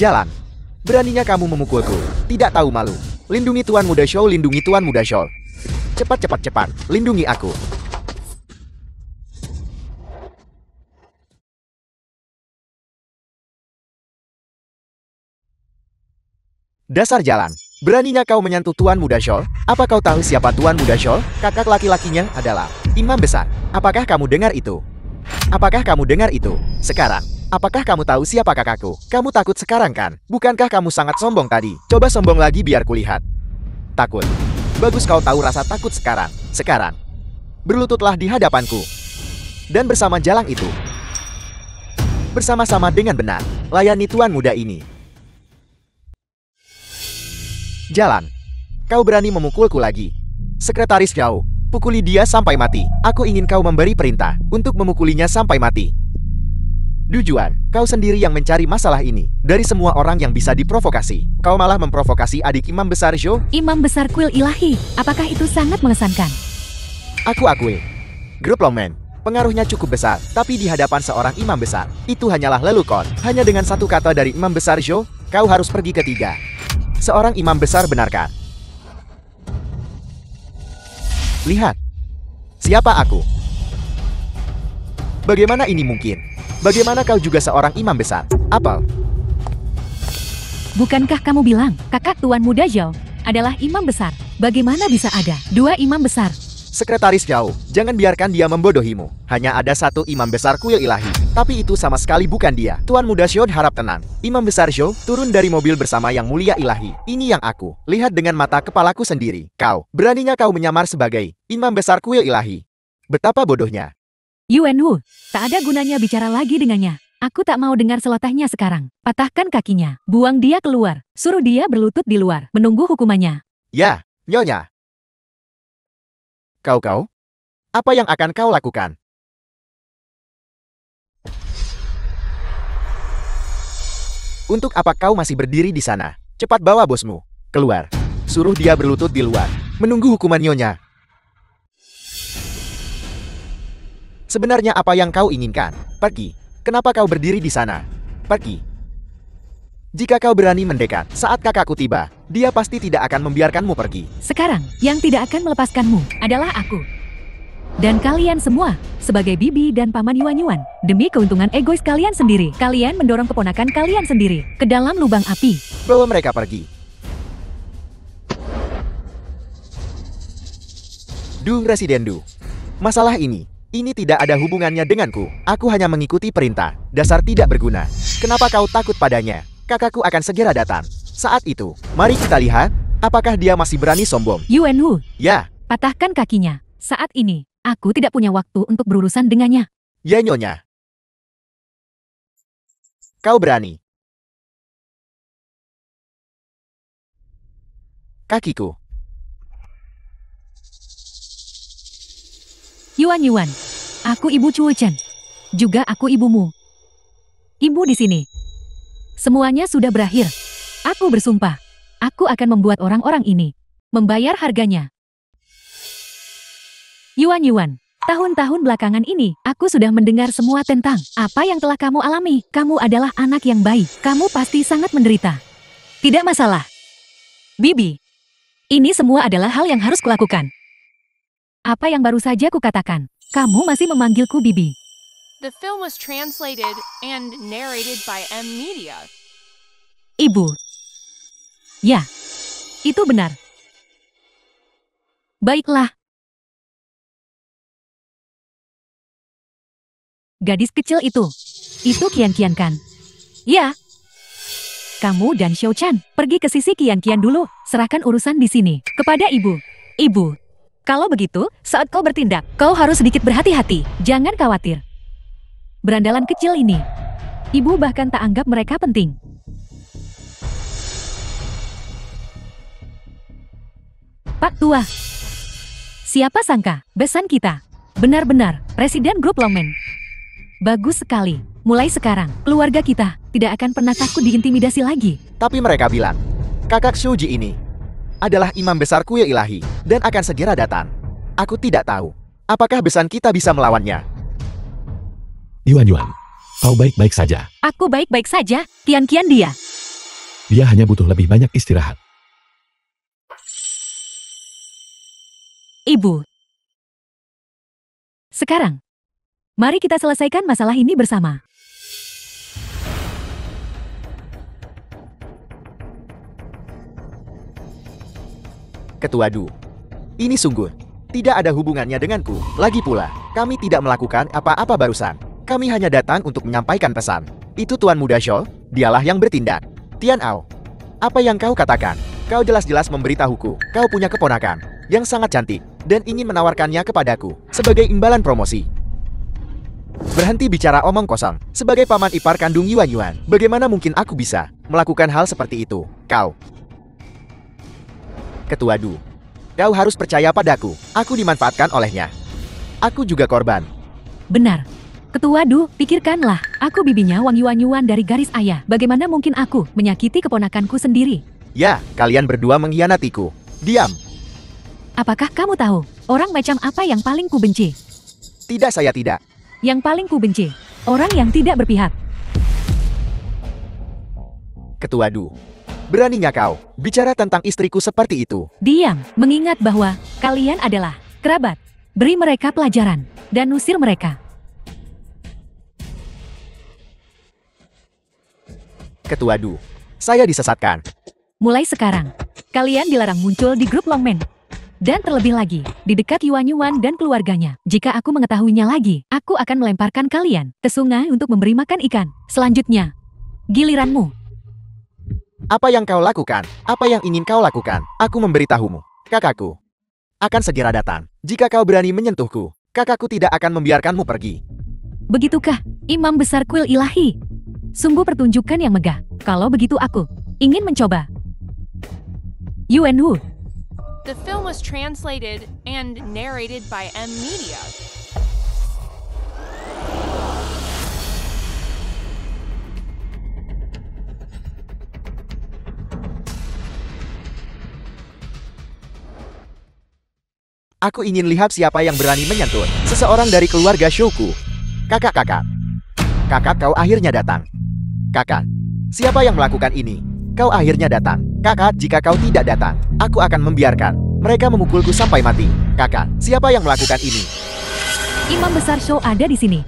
Jalan. Beraninya kamu memukulku. Tidak tahu malu. Lindungi Tuan Muda Zhou, lindungi Tuan Muda Zhou. Cepat. Lindungi aku. Dasar jalan. Beraninya kau menyentuh Tuan Muda Zhou? Apa kau tahu siapa Tuan Muda Zhou? Kakak laki-lakinya adalah Imam Besar. Apakah kamu dengar itu? Sekarang, apakah kamu tahu siapa kakakku? Kamu takut sekarang kan? Bukankah kamu sangat sombong tadi? Coba sombong lagi biar kulihat. Takut. Bagus kau tahu rasa takut sekarang. Sekarang, berlututlah di hadapanku. Dan bersama jalang itu. Bersama-sama dengan benar. Layani Tuan Muda ini. Jalan. Kau berani memukulku lagi. Sekretaris Zhao, pukuli dia sampai mati. Aku ingin kau memberi perintah untuk memukulinya sampai mati. Du Juan, kau sendiri yang mencari masalah ini. Dari semua orang yang bisa diprovokasi, kau malah memprovokasi adik Imam Besar Zhou. Imam Besar Kuil Ilahi, apakah itu sangat mengesankan? Aku akui. Grup Longman, pengaruhnya cukup besar. Tapi di hadapan seorang Imam Besar, itu hanyalah lelukon. Hanya dengan satu kata dari Imam Besar Zhou, kau harus pergi ketiga. Seorang Imam Besar benarkah? Lihat. Siapa aku? Bagaimana ini mungkin? Bagaimana kau juga seorang Imam Besar? Apel. Bukankah kamu bilang, kakak Tuan Muda Zhou adalah imam besar? Bagaimana bisa ada dua imam besar? Sekretaris Zhao, jangan biarkan dia membodohimu. Hanya ada satu Imam Besar Kuil Ilahi. Tapi itu sama sekali bukan dia. Tuan Muda Zhou harap tenang. Imam Besar Zhou turun dari mobil bersama Yang Mulia Ilahi. Ini yang aku lihat dengan mata kepalaku sendiri. Kau, beraninya kau menyamar sebagai Imam Besar Kuil Ilahi. Betapa bodohnya. Yuan Wu, tak ada gunanya bicara lagi dengannya. Aku tak mau dengar selotehnya sekarang. Patahkan kakinya, buang dia keluar, suruh dia berlutut di luar, menunggu hukumannya. Ya, Nyonya. Kau, apa yang akan kau lakukan? Untuk apa kau masih berdiri di sana? Cepat bawa bosmu. Keluar. Suruh dia berlutut di luar. Menunggu hukuman nyonya. Sebenarnya apa yang kau inginkan? Pergi. Kenapa kau berdiri di sana? Pergi. Jika kau berani mendekat saat kakakku tiba, dia pasti tidak akan membiarkanmu pergi. Sekarang, yang tidak akan melepaskanmu adalah aku. Dan kalian semua, sebagai bibi dan paman Yuan-Yuan, demi keuntungan egois kalian sendiri, kalian mendorong keponakan kalian sendiri ke dalam lubang api. Bawa mereka pergi. Du, Residen Du. Masalah ini tidak ada hubungannya denganku. Aku hanya mengikuti perintah. Dasar tidak berguna. Kenapa kau takut padanya? Kakakku akan segera datang. Saat itu, mari kita lihat, apakah dia masih berani sombong. Yuan-Hu, Ya, patahkan kakinya. Saat ini, aku tidak punya waktu untuk berurusan dengannya. ya nyonya. Kau berani. Kakiku. Yuan-Yuan, aku ibu Chuo Chen. Juga aku ibumu. Ibu di sini. Semuanya sudah berakhir. Aku bersumpah, aku akan membuat orang-orang ini membayar harganya. Yuan-Yuan, tahun-tahun belakangan ini, aku sudah mendengar semua tentang apa yang telah kamu alami. Kamu adalah anak yang baik. Kamu pasti sangat menderita. Tidak masalah. Bibi, ini semua adalah hal yang harus kulakukan. Apa yang baru saja kukatakan? Kamu masih memanggilku Bibi. The film was translated and narrated by M Media. Ibu. Ya, itu benar. Baiklah. Gadis kecil itu Kian-Kian kan? Ya. Kamu dan Xiao Chan pergi ke sisi Kian-Kian dulu. Serahkan urusan di sini kepada ibu. Ibu. Kalau begitu, saat kau bertindak, kau harus sedikit berhati-hati. Jangan khawatir. Berandalan kecil ini, ibu bahkan tak anggap mereka penting. Pak Tua, siapa sangka, besan kita, benar-benar, Presiden Grup Longmen. Bagus sekali, mulai sekarang, keluarga kita tidak akan pernah takut diintimidasi lagi. Tapi mereka bilang, kakak Shuji ini adalah imam besar kuil ilahi dan akan segera datang. Aku tidak tahu apakah besan kita bisa melawannya. Yuan-Yuan, kau baik-baik saja. Aku baik-baik saja, Kian-Kian dia. Dia hanya butuh lebih banyak istirahat. Ibu. Sekarang, mari kita selesaikan masalah ini bersama. Ketua Du, ini sungguh tidak ada hubungannya denganku. Lagi pula, kami tidak melakukan apa-apa barusan. Kami hanya datang untuk menyampaikan pesan. Itu Tuan Muda Shou, dialah yang bertindak. Tian Ao, apa yang kau katakan? Kau jelas-jelas memberitahuku, kau punya keponakan yang sangat cantik dan ingin menawarkannya kepadaku sebagai imbalan promosi. Berhenti bicara omong kosong. Sebagai paman ipar kandung Yuan-Yuan, bagaimana mungkin aku bisa melakukan hal seperti itu? Kau. Ketua Du, kau harus percaya padaku. Aku dimanfaatkan olehnya. Aku juga korban. Benar. Ketua Du, pikirkanlah. Aku bibinya Wang Yuan-Yuan dari garis ayah. Bagaimana mungkin aku menyakiti keponakanku sendiri? Ya, kalian berdua mengkhianatiku. Diam. Apakah kamu tahu, orang macam apa yang paling kubenci? Tidak, saya tidak. Yang paling kubenci, orang yang tidak berpihak. Ketua Du, beraninya kau bicara tentang istriku seperti itu? Diam, mengingat bahwa kalian adalah kerabat. Beri mereka pelajaran dan usir mereka. Ketua Du, saya disesatkan. Mulai sekarang, kalian dilarang muncul di grup Longmen. Dan terlebih lagi, di dekat Yuan-Yuan dan keluarganya. Jika aku mengetahuinya lagi, aku akan melemparkan kalian ke sungai untuk memberi makan ikan. Selanjutnya, giliranmu. Apa yang kau lakukan? Apa yang ingin kau lakukan? Aku memberitahumu. Kakakku akan segera datang. Jika kau berani menyentuhku, kakakku tidak akan membiarkanmu pergi. Begitukah, Imam Besar Kuil Ilahi? Sungguh pertunjukan yang megah. Kalau begitu aku ingin mencoba. Yuan-Hu. The film was translated and narrated by M Media. Aku ingin lihat siapa yang berani menyentuh seseorang dari keluarga Shouku. Kakak. Kakak, kau akhirnya datang. Kakak, siapa yang melakukan ini? Kau akhirnya datang. Kakak, jika kau tidak datang, aku akan membiarkan mereka memukulku sampai mati. Kakak, siapa yang melakukan ini? Imam besar Shou ada di sini.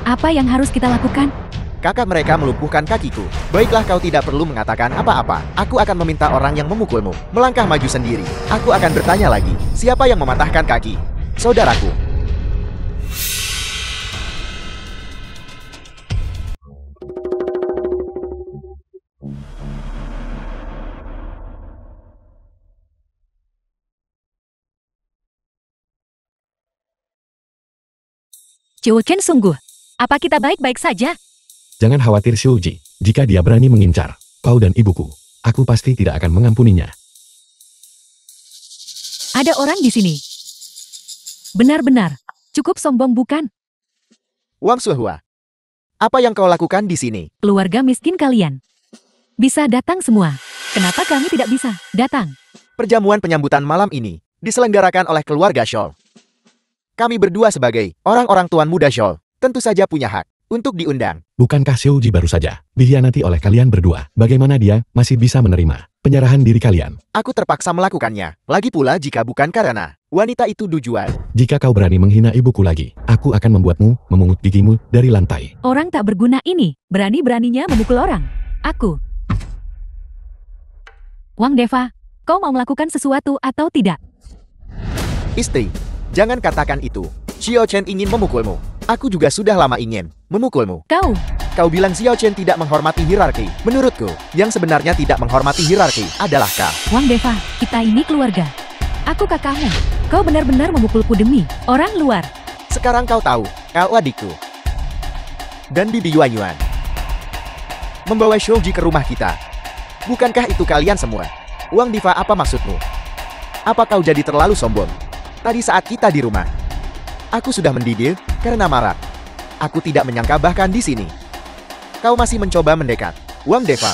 Apa yang harus kita lakukan? Kakak, mereka melumpuhkan kakiku. Baiklah, kau tidak perlu mengatakan apa-apa. Aku akan meminta orang yang memukulmu melangkah maju sendiri. Aku akan bertanya lagi, siapa yang mematahkan kaki? Saudaraku. Qiu Chen sungguh. Apa kita baik-baik saja? Jangan khawatir Xiuji, jika dia berani mengincar kau dan ibuku, aku pasti tidak akan mengampuninya. Ada orang di sini. Benar-benar. Cukup sombong bukan? Wang Suhua. Apa yang kau lakukan di sini? Keluarga miskin kalian. Bisa datang semua. Kenapa kami tidak bisa datang? Perjamuan penyambutan malam ini diselenggarakan oleh keluarga Scholl. Kami berdua sebagai orang-orang tuan muda Scholl tentu saja punya hak untuk diundang. Bukankah Xiuji baru saja dikhianati oleh kalian berdua? Bagaimana dia masih bisa menerima penyerahan diri kalian? Aku terpaksa melakukannya. Lagi pula jika bukan karena wanita itu dijual. Jika kau berani menghina ibuku lagi, aku akan membuatmu memungut gigimu dari lantai. Orang tak berguna ini berani-beraninya memukul orang. Aku. Wang Deva, kau mau melakukan sesuatu atau tidak? Istri, jangan katakan itu. Xiao Chen ingin memukulmu. Aku juga sudah lama ingin memukulmu. Kau bilang Xiao Chen tidak menghormati hierarki. Menurutku, yang sebenarnya tidak menghormati hierarki adalah kau. Wang Deva, kita ini keluarga. Aku kakakmu. Kau benar-benar memukulku demi orang luar. Sekarang kau tahu, kau adikku. Dan Bibi Yuan Yuan membawa Shouji ke rumah kita. Bukankah itu kalian semua? Wang Diva, apa maksudmu? Apa kau jadi terlalu sombong? Tadi saat kita di rumah, aku sudah mendidih karena marah. Aku tidak menyangka bahkan di sini kau masih mencoba mendekat. Wang Deva,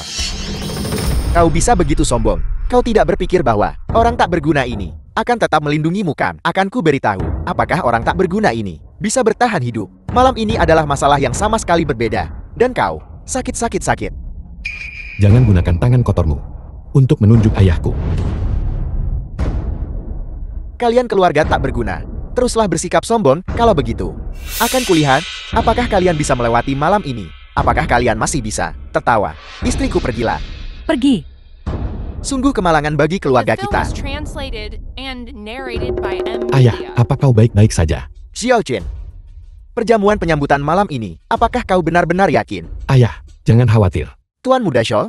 kau bisa begitu sombong. Kau tidak berpikir bahwa orang tak berguna ini akan tetap melindungimu kan? Akan ku beritahu, apakah orang tak berguna ini bisa bertahan hidup. Malam ini adalah masalah yang sama sekali berbeda. Dan kau, sakit. Jangan gunakan tangan kotormu untuk menunjuk ayahku. Kalian keluarga tak berguna. Teruslah bersikap sombong kalau begitu. Akan kulihat, apakah kalian bisa melewati malam ini. Apakah kalian masih bisa tertawa? Istriku, pergilah. Pergi. Sungguh kemalangan bagi keluarga The film kita. was translated and narrated by M. Ayah, Media. apa kau baik-baik saja? Xiao Chen, perjamuan penyambutan malam ini, apakah kau benar-benar yakin? Ayah, jangan khawatir. Tuan Muda Scholl?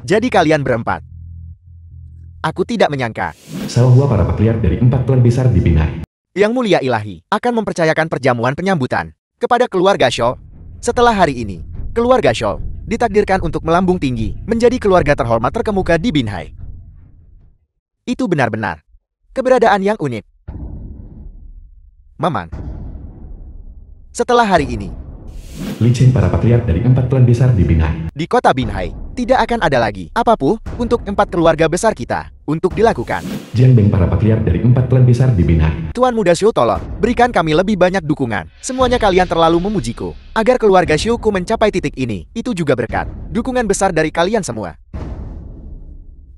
Jadi kalian berempat. Aku tidak menyangka Sauhua para patriark dari 4 klan besar di Binai. Yang Mulia Ilahi akan mempercayakan perjamuan penyambutan kepada keluarga Scholl. Setelah hari ini, keluarga Scholl ditakdirkan untuk melambung tinggi menjadi keluarga terhormat terkemuka di Binhai. Itu benar-benar keberadaan yang unik. Mamang. Setelah hari ini, Licin para patriark dari 4 klan besar di Binai. di kota Binhai, tidak akan ada lagi apapun untuk 4 keluarga besar kita untuk dilakukan. Jian Beng para patriark dari 4 klan besar di Binai. Tuan Muda Xiu, tolong berikan kami lebih banyak dukungan. Semuanya kalian terlalu memujiku. Agar keluarga Xiuku mencapai titik ini, itu juga berkat dukungan besar dari kalian semua.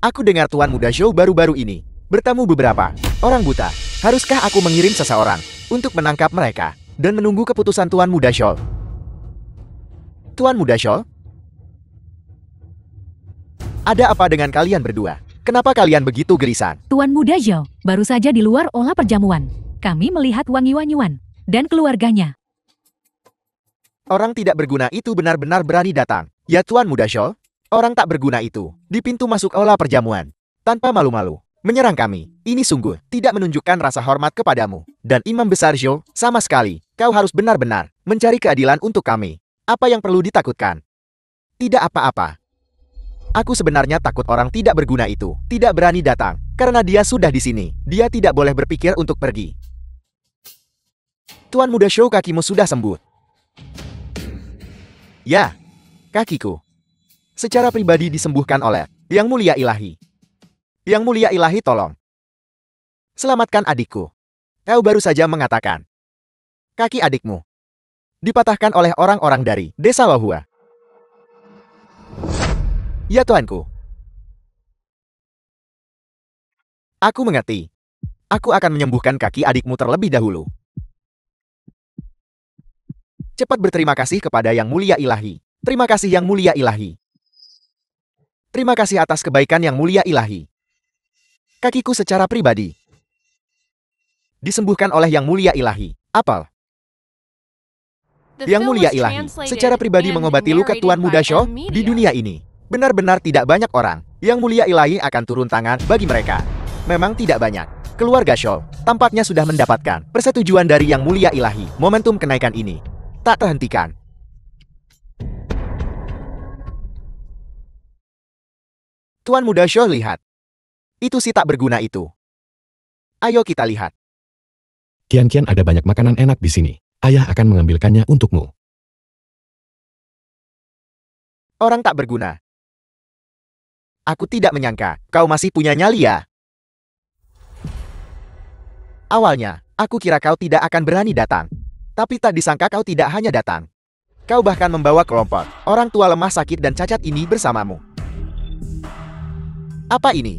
Aku dengar Tuan Muda Xiu baru-baru ini bertemu beberapa orang buta. Haruskah aku mengirim seseorang untuk menangkap mereka dan menunggu keputusan Tuan Muda Xiu? Tuan Muda Xiu? Ada apa dengan kalian berdua? Kenapa kalian begitu gelisah? Tuan Muda Zhao baru saja di luar olah perjamuan. Kami melihat Wang Yuan dan keluarganya. Orang tidak berguna itu benar-benar berani datang. Ya Tuan Muda Xiu, orang tak berguna itu di pintu masuk olah perjamuan tanpa malu-malu menyerang kami. Ini sungguh tidak menunjukkan rasa hormat kepadamu. Dan Imam Besar Zhou, sama sekali, kau harus benar-benar mencari keadilan untuk kami. Apa yang perlu ditakutkan? Tidak apa-apa. Aku sebenarnya takut orang tidak berguna itu tidak berani datang. Karena dia sudah di sini, dia tidak boleh berpikir untuk pergi. Tuan Muda Xiu, kakimu sudah sembuh. Ya, kakiku. secara pribadi disembuhkan oleh Yang Mulia Ilahi. Yang Mulia Ilahi tolong. Selamatkan adikku. Kau baru saja mengatakan. Kaki adikmu dipatahkan oleh orang-orang dari desa Wahua. Ya Tuanku. Aku mengerti. Aku akan menyembuhkan kaki adikmu terlebih dahulu. Cepat berterima kasih kepada Yang Mulia Ilahi. Terima kasih Yang Mulia Ilahi. Terima kasih atas kebaikan Yang Mulia Ilahi. Kakiku secara pribadi disembuhkan oleh Yang Mulia Ilahi. Apel. Yang Mulia Ilahi secara pribadi mengobati luka Tuan Muda Shaw di dunia ini. Benar-benar tidak banyak orang. Yang Mulia Ilahi akan turun tangan bagi mereka. Memang tidak banyak. Keluarga Shaw tampaknya sudah mendapatkan persetujuan dari Yang Mulia Ilahi. Momentum kenaikan ini tak terhentikan. Tuan Muda Shaw, lihat. Itu si tak berguna itu. Ayo kita lihat. Kian-kian ada banyak makanan enak di sini. Ayah akan mengambilkannya untukmu. Orang tak berguna. Aku tidak menyangka kau masih punya nyali ya. Awalnya, aku kira kau tidak akan berani datang. Tapi tak disangka kau tidak hanya datang. Kau bahkan membawa kelompok orang tua lemah sakit dan cacat ini bersamamu. Apa ini?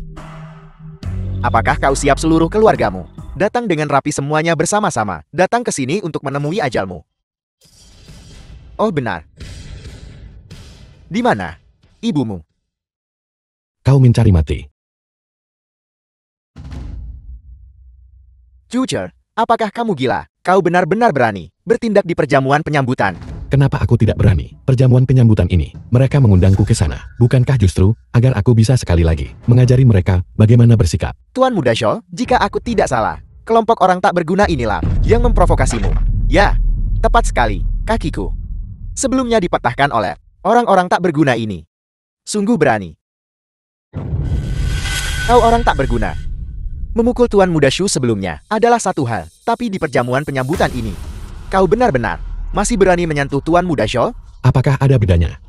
Apakah kau siap seluruh keluargamu datang dengan rapi semuanya bersama-sama, datang ke sini untuk menemui ajalmu? Oh benar. Di mana ibumu? Kau mencari mati. Jujur, apakah kamu gila? Kau benar-benar berani bertindak di perjamuan penyambutan. Kenapa aku tidak berani? Perjamuan penyambutan ini, mereka mengundangku ke sana. Bukankah justru agar aku bisa sekali lagi mengajari mereka bagaimana bersikap? Tuan Muda Shaw, jika aku tidak salah, kelompok orang tak berguna inilah yang memprovokasimu. Ya, tepat sekali, kakiku sebelumnya dipatahkan oleh orang-orang tak berguna ini. Sungguh berani. Kau orang tak berguna. Memukul Tuan Muda Shu sebelumnya adalah satu hal, tapi di perjamuan penyambutan ini, kau benar-benar masih berani menyentuh Tuan Muda Shaw? Apakah ada bedanya?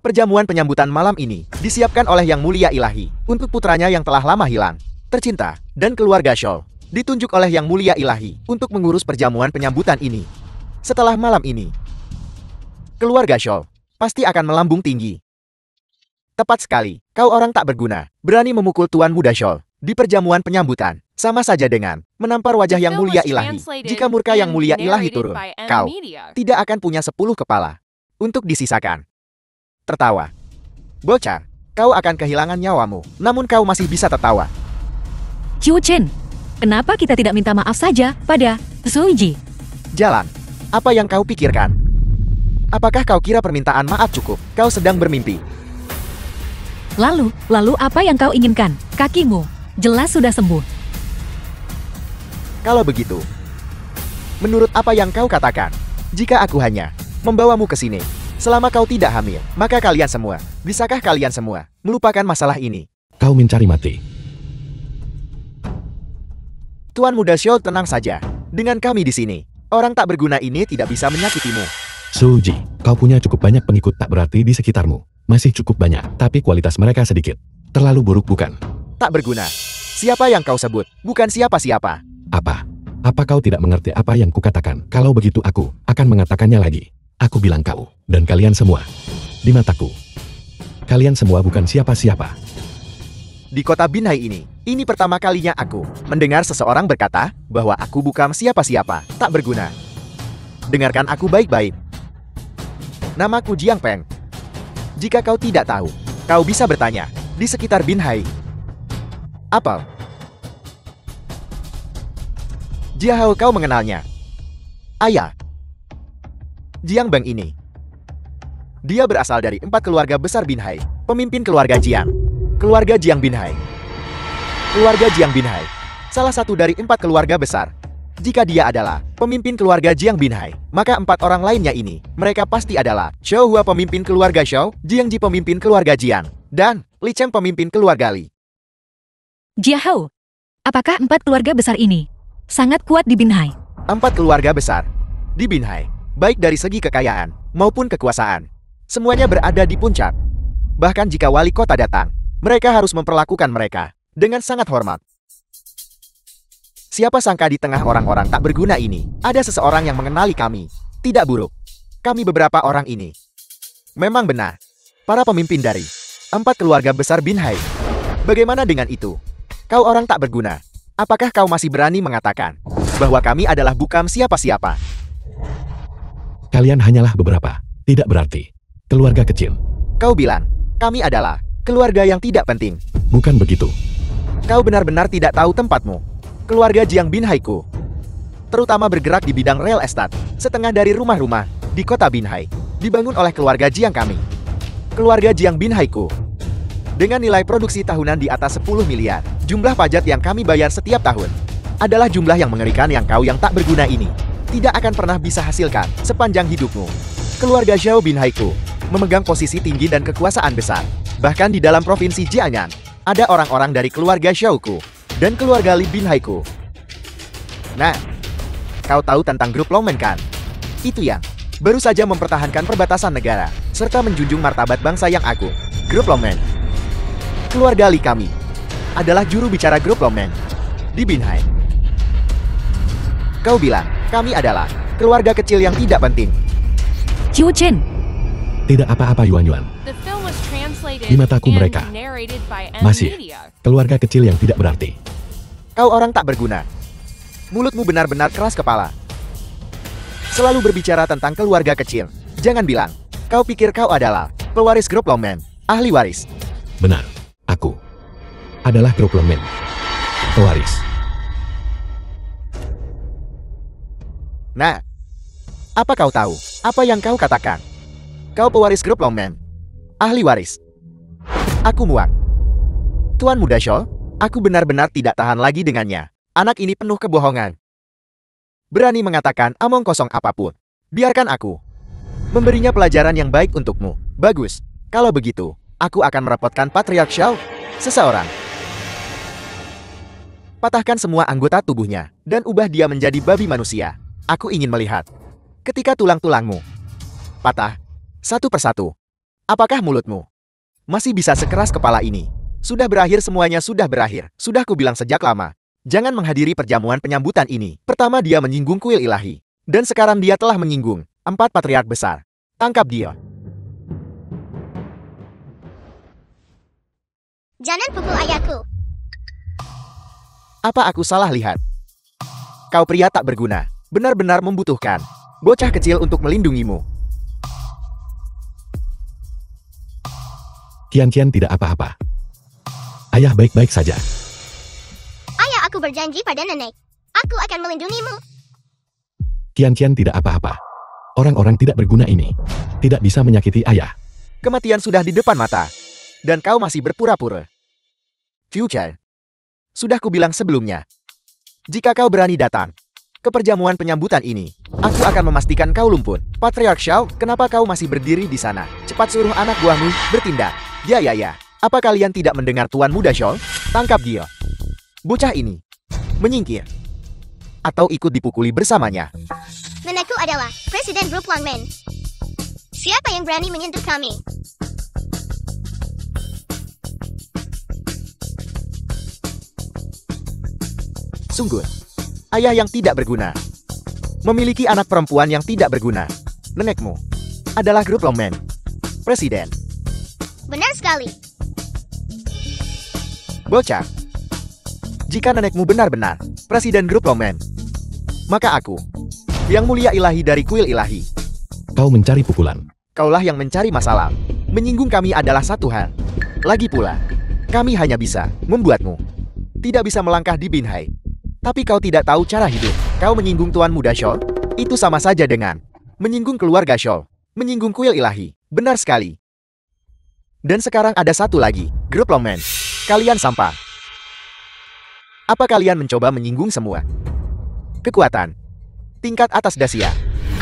Perjamuan penyambutan malam ini disiapkan oleh Yang Mulia Ilahi untuk putranya yang telah lama hilang, tercinta, dan keluarga Shaw. Ditunjuk oleh Yang Mulia Ilahi untuk mengurus perjamuan penyambutan ini. Setelah malam ini, keluarga Shaw pasti akan melambung tinggi. Tepat sekali, kau orang tak berguna, berani memukul Tuan Muda Shaw di perjamuan penyambutan. Sama saja dengan menampar wajah Yang Mulia Ilahi. Jika murka Yang Mulia Ilahi turun, kau tidak akan punya 10 kepala untuk disisakan. Tertawa. Bocah, kau akan kehilangan nyawamu, namun kau masih bisa tertawa. Qiu Chen, kenapa kita tidak minta maaf saja pada Suji? Jalan. Apa yang kau pikirkan? Apakah kau kira permintaan maaf cukup? Kau sedang bermimpi. Lalu apa yang kau inginkan? Kakimu jelas sudah sembuh. Kalau begitu, menurut apa yang kau katakan, jika aku hanya membawamu ke sini, selama kau tidak hamil, maka kalian semua, bisakah kalian semua melupakan masalah ini? Kau mencari mati. Tuan Muda Shaw, tenang saja. Dengan kami di sini, orang tak berguna ini tidak bisa menyakitimu. Suji, kau punya cukup banyak pengikut tak berarti di sekitarmu. Masih cukup banyak, tapi kualitas mereka sedikit. Terlalu buruk bukan? Tak berguna. Siapa yang kau sebut? Bukan siapa-siapa. Apa? Apa kau tidak mengerti apa yang kukatakan? Kalau begitu aku akan mengatakannya lagi. Aku bilang kau, dan kalian semua. Di mataku, kalian semua bukan siapa-siapa. Di kota Binhai ini pertama kalinya aku mendengar seseorang berkata bahwa aku bukan siapa-siapa, tak berguna. Dengarkan aku baik-baik. Namaku Jiang Peng. Jika kau tidak tahu, kau bisa bertanya di sekitar Binhai. Apel. Jiahao, kau mengenalnya? Ayah. Jiang Beng ini. Dia berasal dari 4 keluarga besar Binhai. Pemimpin keluarga Jiang. Keluarga Jiang Binhai. Keluarga Jiang Binhai. Salah satu dari 4 keluarga besar. Jika dia adalah pemimpin keluarga Jiang Binhai, maka 4 orang lainnya ini, mereka pasti adalah Xiao Hua pemimpin keluarga Xiao, Jiang Ji pemimpin keluarga Jiang, dan Li Cheng pemimpin keluarga Li. Jiahao, apakah 4 keluarga besar ini sangat kuat di Binhai? 4 keluarga besar di Binhai, baik dari segi kekayaan maupun kekuasaan, Semuanya berada di puncak. Bahkan jika wali kota datang, mereka harus memperlakukan mereka dengan sangat hormat. Siapa sangka di tengah orang-orang tak berguna ini, ada seseorang yang mengenali kami. Tidak buruk. Kami beberapa orang ini. Memang benar. Para pemimpin dari 4 keluarga besar Binhai. Bagaimana dengan itu? Kau orang tak berguna. Apakah kau masih berani mengatakan bahwa kami adalah bukan siapa-siapa? Kalian hanyalah beberapa. Tidak berarti. Keluarga kecil. Kau bilang, kami adalah keluarga yang tidak penting. Bukan begitu. Kau benar-benar tidak tahu tempatmu. Keluarga Jiang Binhai-ku terutama bergerak di bidang real estate. Setengah dari rumah-rumah di kota Binhai dibangun oleh keluarga Jiang kami. Keluarga Jiang Binhai-ku dengan nilai produksi tahunan di atas 10 miliar. Jumlah pajak yang kami bayar setiap tahun adalah jumlah yang mengerikan yang kau yang tak berguna ini tidak akan pernah bisa hasilkan sepanjang hidupmu. Keluarga Xiao Binhai-ku memegang posisi tinggi dan kekuasaan besar. Bahkan di dalam provinsi Jiangnan, ada orang-orang dari keluarga Xiao-ku dan keluarga Li Binhai-ku. Nah, kau tahu tentang grup Longmen kan? Itu yang baru saja mempertahankan perbatasan negara, serta menjunjung martabat bangsa yang agung. Grup Longmen. Keluarga Li kami adalah juru bicara grup Longmen di Binhai. Kau bilang, kami adalah keluarga kecil yang tidak penting. Qiu Chen, Tidak apa-apa Yuan. The film was translated Di mataku and mereka narrated by M masih Media. keluarga kecil yang tidak berarti. Kau orang tak berguna. Mulutmu benar-benar keras kepala. Selalu berbicara tentang keluarga kecil. Jangan bilang, kau pikir kau adalah pewaris grup Longmen, ahli waris. Benar. Aku adalah grup Longmen. Pewaris. Nah, apa kau tahu? Apa yang kau katakan? Kau pewaris grup Longmen, ahli waris. Aku muak. Tuan Muda Shou, aku benar-benar tidak tahan lagi dengannya. Anak ini penuh kebohongan. Berani mengatakan omong kosong apapun. Biarkan aku memberinya pelajaran yang baik untukmu. Bagus. Kalau begitu, aku akan merepotkan Patriark Xiao. Seseorang. Patahkan semua anggota tubuhnya dan ubah dia menjadi babi manusia. Aku ingin melihat ketika tulang-tulangmu patah satu persatu. Apakah mulutmu masih bisa sekeras kepala ini? Sudah berakhir, semuanya sudah berakhir. Sudah kubilang sejak lama. Jangan menghadiri perjamuan penyambutan ini. Pertama dia menyinggung kuil ilahi. Dan sekarang dia telah menyinggung 4 patriark besar. Tangkap dia. Jangan pukul ayahku. Apa aku salah lihat? Kau pria tak berguna. Benar-benar membutuhkan bocah kecil untuk melindungimu. Tian tidak apa-apa. Ayah baik-baik saja. Ayah, aku berjanji pada nenek. Aku akan melindungimu. Tian tidak apa-apa. Orang-orang tidak berguna ini tidak bisa menyakiti ayah. Kematian sudah di depan mata. Dan kau masih berpura-pura. Future. Sudah kubilang sebelumnya. Jika kau berani datang ke perjamuan penyambutan ini, aku akan memastikan kau lumpuh. Patriark Xiao, kenapa kau masih berdiri di sana? Cepat suruh anak buahmu bertindak. Ya. Apa kalian tidak mendengar Tuan Muda Shou? Tangkap dia. Bocah ini menyingkir. Atau ikut dipukuli bersamanya. Nenekku adalah Presiden Grup Longmen. Siapa yang berani menyentuh kami? Sungguh, ayah yang tidak berguna. Memiliki anak perempuan yang tidak berguna. Nenekmu adalah Grup Longmen. Presiden. Benar sekali. Bocah. Jika nenekmu benar-benar Presiden Grup Longmen, maka aku, yang mulia ilahi dari kuil ilahi. Kau mencari pukulan. Kaulah yang mencari masalah. Menyinggung kami adalah satu hal. Lagi pula, kami hanya bisa membuatmu tidak bisa melangkah di Binhai. Tapi kau tidak tahu cara hidup. Kau menyinggung Tuan Muda Shou, itu sama saja dengan menyinggung keluarga Shou, menyinggung kuil ilahi. Benar sekali. Dan sekarang ada satu lagi, Grup Longmen. Kalian sampah. Apa kalian mencoba menyinggung semua kekuatan tingkat atas Dacia?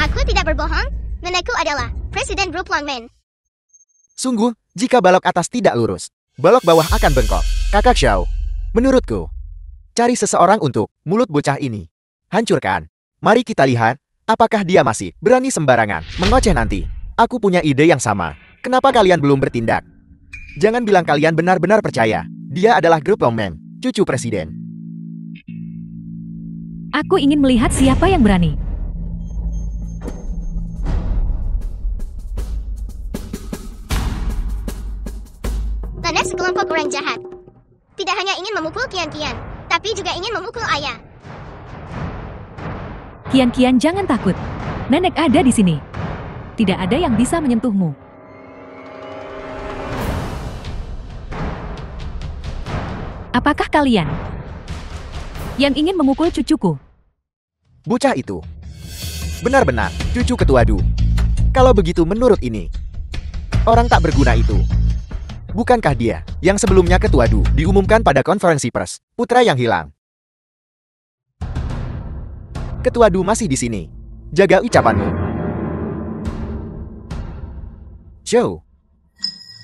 Aku tidak berbohong. Nenekku adalah Presiden Grup Longmen. Sungguh, jika balok atas tidak lurus, balok bawah akan bengkok. Kakak Xiao, menurutku, cari seseorang untuk mulut bocah ini. Hancurkan. Mari kita lihat, apakah dia masih berani sembarangan mengoceh nanti. Aku punya ide yang sama. Kenapa kalian belum bertindak? Jangan bilang kalian benar-benar percaya. Dia adalah grup longman, cucu presiden. Aku ingin melihat siapa yang berani. Anda sekelompok orang jahat. Tidak hanya ingin memukul Kian-Kian, tapi juga ingin memukul ayah. Kian-Kian jangan takut. Nenek ada di sini. Tidak ada yang bisa menyentuhmu. Apakah kalian yang ingin memukul cucuku? Bocah itu benar-benar cucu ketua Du. Kalau begitu menurut ini, orang tak berguna itu, bukankah dia yang sebelumnya ketua Du diumumkan pada konferensi pers, putra yang hilang? Ketua Du masih di sini. Jaga ucapanmu. Zhou.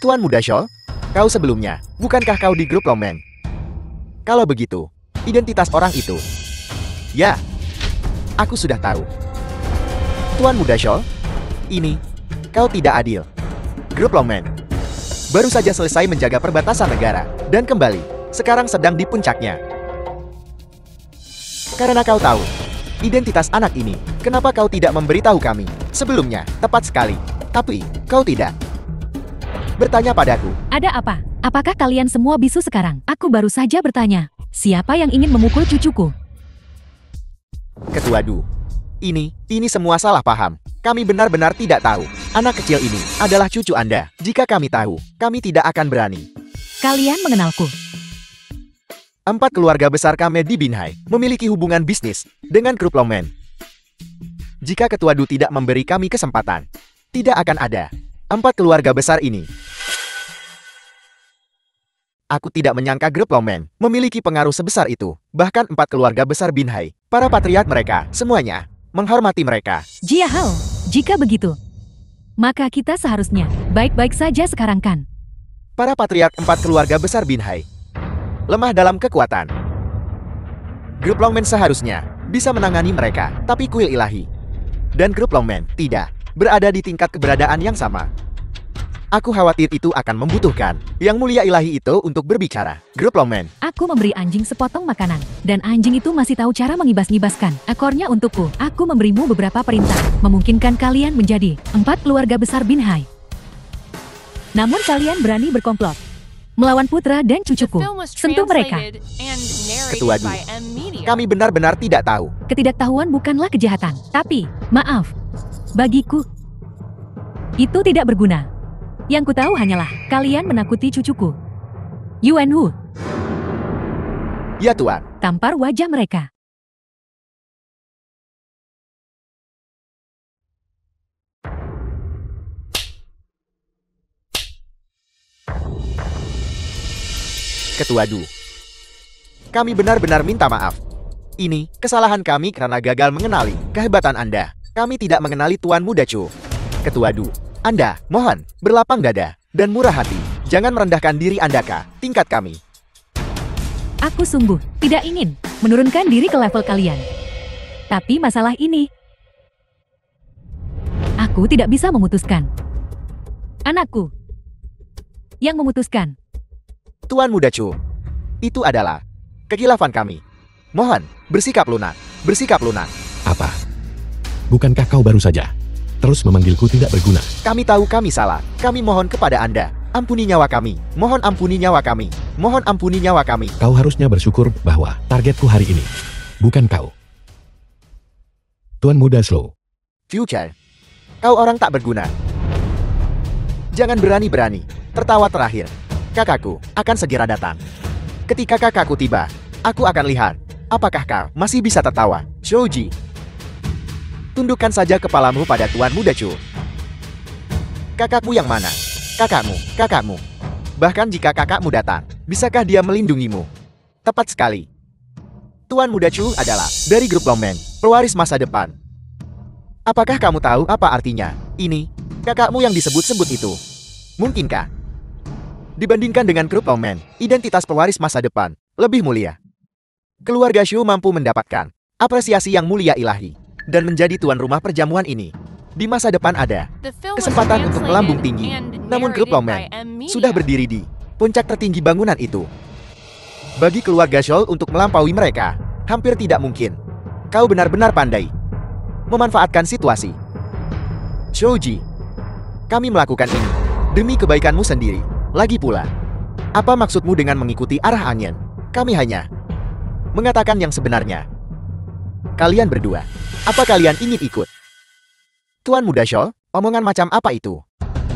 Tuan Muda Shou, kau sebelumnya, bukankah kau di grup longman? Kalau begitu, identitas orang itu. Ya, aku sudah tahu. Tuan Muda Shou, ini, kau tidak adil. Grup longman baru saja selesai menjaga perbatasan negara, dan kembali, sekarang sedang di puncaknya. Karena kau tahu identitas anak ini, kenapa kau tidak memberitahu kami sebelumnya? Tepat sekali, tapi kau tidak bertanya padaku. Ada apa? Apakah kalian semua bisu sekarang? Aku baru saja bertanya, siapa yang ingin memukul cucuku? Ketua Du, ini semua salah paham. Kami benar-benar tidak tahu. Anak kecil ini adalah cucu Anda. Jika kami tahu, kami tidak akan berani. Kalian mengenalku. 4 keluarga besar kami di Binhai memiliki hubungan bisnis dengan grup longman. Jika Ketua Du tidak memberi kami kesempatan, tidak akan ada 4 keluarga besar ini. Aku tidak menyangka grup longman memiliki pengaruh sebesar itu. Bahkan 4 keluarga besar Binhai, para patriark mereka, semuanya menghormati mereka. Jia Hao, jika begitu, maka kita seharusnya baik-baik saja sekarang kan? Para patriark 4 keluarga besar Binhai lemah dalam kekuatan. Grup longman seharusnya bisa menangani mereka, tapi kuil ilahi dan grup longman tidak berada di tingkat keberadaan yang sama. Aku khawatir itu akan membutuhkan yang mulia ilahi itu untuk berbicara. Grup longman. Aku memberi anjing sepotong makanan, dan anjing itu masih tahu cara mengibas-ngibaskan ekornya untukku. Aku memberimu beberapa perintah, memungkinkan kalian menjadi 4 keluarga besar Binhai. Namun kalian berani berkomplot melawan putra dan The cucuku. film was Sentuh mereka. translated and Ketua narrated Du, by M Media. kami benar-benar tidak tahu. Ketidaktahuan bukanlah kejahatan, tapi, maaf, bagiku, itu tidak berguna. Yang ku tahu hanyalah, kalian menakuti cucuku. Yuan Hu, Ya Tuan. tampar wajah mereka. Ketua Du, kami benar-benar minta maaf. Ini kesalahan kami karena gagal mengenali kehebatan Anda. Kami tidak mengenali Tuan Muda Chu. Ketua Du, Anda, mohon, berlapang dada dan murah hati. Jangan merendahkan diri Anda ke tingkat kami. Aku sungguh tidak ingin menurunkan diri ke level kalian. Tapi masalah ini, aku tidak bisa memutuskan. Anakku yang memutuskan. Tuan Muda Chu, itu adalah kekhilafan kami. Mohon, bersikap lunak. Bersikap lunak. Apa? Bukankah kau baru saja terus memanggilku tidak berguna? Kami tahu kami salah. Kami mohon kepada Anda. Ampuni nyawa kami. Mohon ampuni nyawa kami. Mohon ampuni nyawa kami. Kau harusnya bersyukur bahwa targetku hari ini bukan kau. Tuan Muda Slow. Future, kau orang tak berguna. Jangan berani-berani tertawa terakhir. Kakakku akan segera datang. Ketika kakakku tiba, aku akan lihat apakah kau masih bisa tertawa. Shouji, tundukkan saja kepalamu pada Tuan Muda Chu. Kakakmu yang mana? Kakakmu. Bahkan jika kakakmu datang, bisakah dia melindungimu? Tepat sekali. Tuan Muda Chu adalah dari grup longman, pewaris masa depan. Apakah kamu tahu apa artinya? Ini, kakakmu yang disebut-sebut itu. Mungkinkah? Dibandingkan dengan grup longman, identitas pewaris masa depan lebih mulia. Keluarga Shu mampu mendapatkan apresiasi yang mulia ilahi dan menjadi tuan rumah perjamuan ini. Di masa depan ada The film was kesempatan untuk melambung tinggi. translated and Namun grup narrated longman by M Media. sudah berdiri di puncak tertinggi bangunan itu. Bagi keluarga Scholl untuk melampaui mereka, hampir tidak mungkin. Kau benar-benar pandai memanfaatkan situasi. Shouji, kami melakukan ini demi kebaikanmu sendiri. Lagi pula, apa maksudmu dengan mengikuti arah angin? Kami hanya mengatakan yang sebenarnya. Kalian berdua, apa kalian ingin ikut? Tuan Muda Scholl, omongan macam apa itu?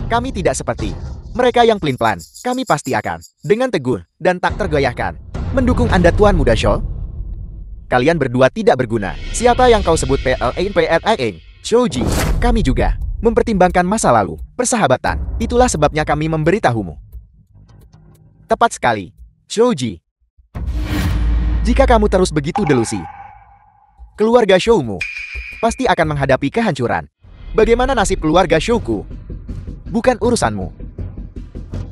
Kami tidak seperti mereka yang pelin-pelan. Kami pasti akan dengan teguh dan tak tergoyahkan mendukung Anda, Tuan Muda Scholl. Kalian berdua tidak berguna. Siapa yang kau sebut PLAN? Shouji, kami juga mempertimbangkan masa lalu, persahabatan. Itulah sebabnya kami memberitahumu. Tepat sekali, Shouji. Jika kamu terus begitu delusi, keluarga Shoumu pasti akan menghadapi kehancuran. Bagaimana nasib keluarga Shouku? Bukan urusanmu.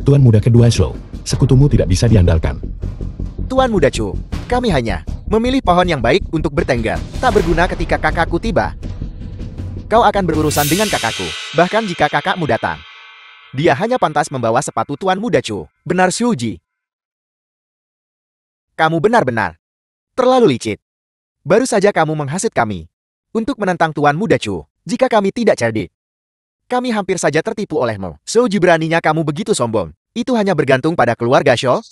Tuan muda kedua Shou, sekutumu tidak bisa diandalkan. Tuan Muda Chu, kami hanya memilih pohon yang baik untuk bertengger. Tak berguna ketika kakakku tiba. Kau akan berurusan dengan kakakku, bahkan jika kakakmu datang. Dia hanya pantas membawa sepatu Tuan Muda Chu. Benar, Shouji. Kamu benar-benar terlalu licik. Baru saja kamu menghasut kami untuk menentang Tuan Muda Chu. Jika kami tidak cerdik, kami hampir saja tertipu olehmu. Shouji, beraninya kamu begitu sombong. Itu hanya bergantung pada keluarga Scholl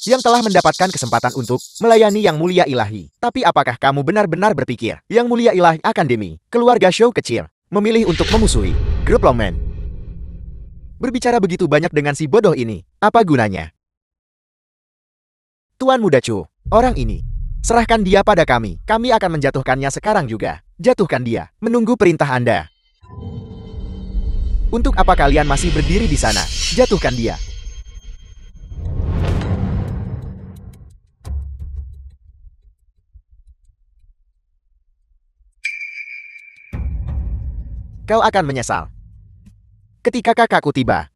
yang telah mendapatkan kesempatan untuk melayani Yang Mulia Ilahi. Tapi apakah kamu benar-benar berpikir Yang Mulia Ilahi Akademi, keluarga Shou kecil, memilih untuk memusuhi grup longman? Berbicara begitu banyak dengan si bodoh ini, apa gunanya? Tuan Muda Chu, orang ini, serahkan dia pada kami. Kami akan menjatuhkannya sekarang juga. Jatuhkan dia, menunggu perintah Anda. Untuk apa kalian masih berdiri di sana? Jatuhkan dia. Kau akan menyesal. Ketika kakakku tiba,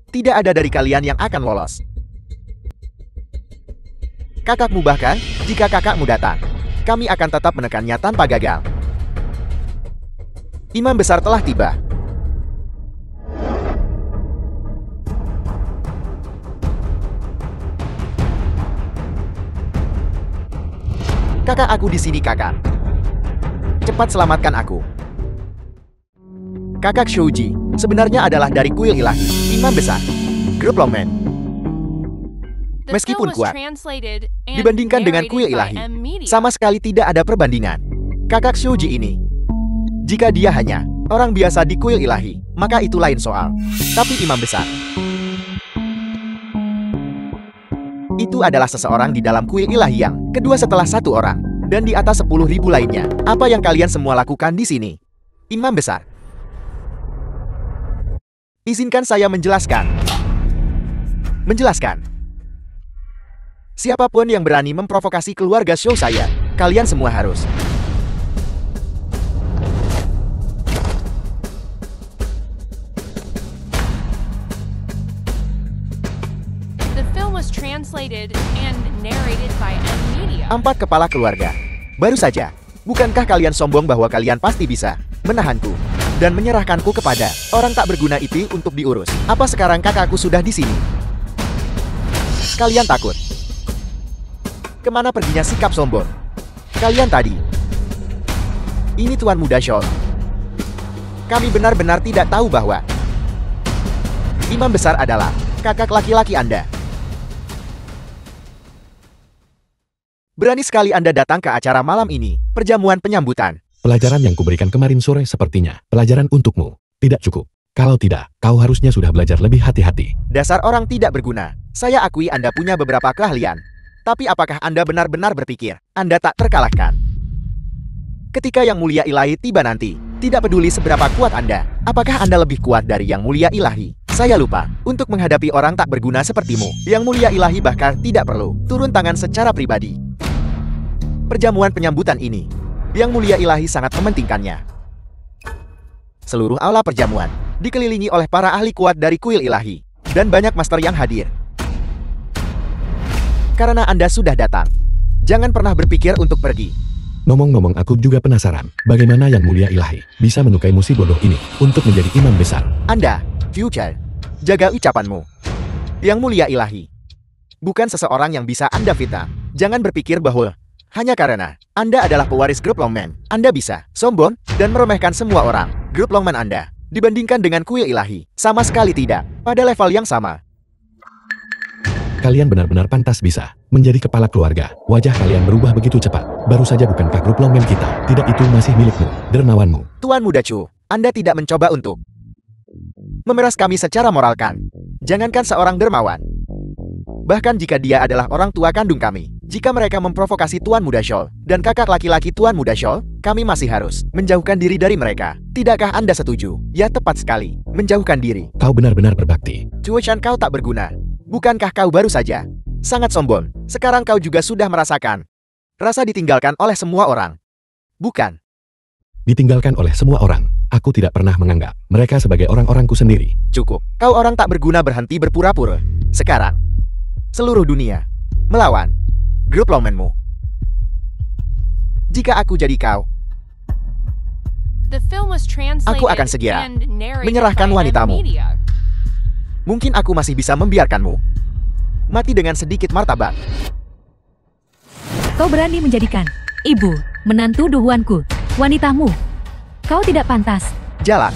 tidak ada dari kalian yang akan lolos. Kakakmu bahkan, jika kakakmu datang, kami akan tetap menekannya tanpa gagal. Imam besar telah tiba. Kakak aku di sini, kakak. Cepat selamatkan aku. Kakak Shouji sebenarnya adalah dari kuil ilahi, imam besar grup longman. The Meskipun film was kuat translated and dibandingkan dengan narrated kuil by ilahi, M Media. sama sekali tidak ada perbandingan. Kakak Shouji ini, jika dia hanya orang biasa di kuil ilahi, maka itu lain soal. Tapi imam besar, itu adalah seseorang di dalam kuil ilahi yang kedua setelah satu orang, dan di atas 10.000 lainnya. Apa yang kalian semua lakukan di sini? Imam besar, izinkan saya menjelaskan. Siapapun yang berani memprovokasi keluarga Shou saya, kalian semua harus The film was translated and narrated by M Media. 4 kepala keluarga. Baru saja, bukankah kalian sombong bahwa kalian pasti bisa menahanku dan menyerahkanku kepada orang tak berguna itu untuk diurus? Apa sekarang kakakku sudah di sini? Kalian takut? Kemana perginya sikap sombong kalian tadi? Ini Tuan Muda Scholl. Kami benar-benar tidak tahu bahwa imam besar adalah kakak laki-laki Anda. Berani sekali Anda datang ke acara malam ini, perjamuan penyambutan. Pelajaran yang kuberikan kemarin sore sepertinya pelajaran untukmu. Tidak cukup. Kalau tidak, kau harusnya sudah belajar lebih hati-hati. Dasar orang tidak berguna. Saya akui Anda punya beberapa keahlian. Tapi apakah Anda benar-benar berpikir Anda tak terkalahkan? Ketika Yang Mulia Ilahi tiba nanti, tidak peduli seberapa kuat Anda, apakah Anda lebih kuat dari Yang Mulia Ilahi? Saya lupa, untuk menghadapi orang tak berguna sepertimu, Yang Mulia Ilahi bahkan tidak perlu turun tangan secara pribadi. Perjamuan penyambutan ini, Yang Mulia Ilahi sangat mementingkannya. Seluruh aula perjamuan dikelilingi oleh para ahli kuat dari kuil ilahi, dan banyak master yang hadir. Karena Anda sudah datang, jangan pernah berpikir untuk pergi. Ngomong-ngomong aku juga penasaran, bagaimana Yang Mulia Ilahi bisa menyukaimu si bodoh ini untuk menjadi imam besar. Anda, Future, jaga ucapanmu. Yang Mulia Ilahi bukan seseorang yang bisa Anda fitnah. Jangan berpikir bahwa hanya karena Anda adalah pewaris grup Longman, Anda bisa sombong dan meremehkan semua orang. Grup Longman Anda dibandingkan dengan kuil ilahi, sama sekali tidak pada level yang sama. Kalian benar-benar pantas bisa menjadi kepala keluarga. Wajah kalian berubah begitu cepat. Baru saja bukankah grup Longman kita tidak itu masih milikmu, dermawanmu? Tuan Muda Chu, Anda tidak mencoba untuk memeras kami secara moral kan? Jangankan seorang dermawan, bahkan jika dia adalah orang tua kandung kami, jika mereka memprovokasi Tuan Muda Shol dan kakak laki-laki Tuan Muda Shol, kami masih harus menjauhkan diri dari mereka. Tidakkah Anda setuju? Ya, tepat sekali, menjauhkan diri. Kau benar-benar berbakti. Chuo-chan, kau tak berguna. Bukankah kau baru saja sangat sombong? Sekarang kau juga sudah merasakan rasa ditinggalkan oleh semua orang. Bukan? Ditinggalkan oleh semua orang. Aku tidak pernah menganggap mereka sebagai orang-orangku sendiri. Cukup. Kau orang tak berguna, berhenti berpura-pura. Sekarang, seluruh dunia melawan grup Longmanmu. Jika aku jadi kau, The film was translated aku akan segera and narrated menyerahkan by wanitamu. N-Media. Mungkin aku masih bisa membiarkanmu mati dengan sedikit martabat. Kau berani menjadikan ibu, menantu duhuanku, wanitamu. Kau tidak pantas. Jalan.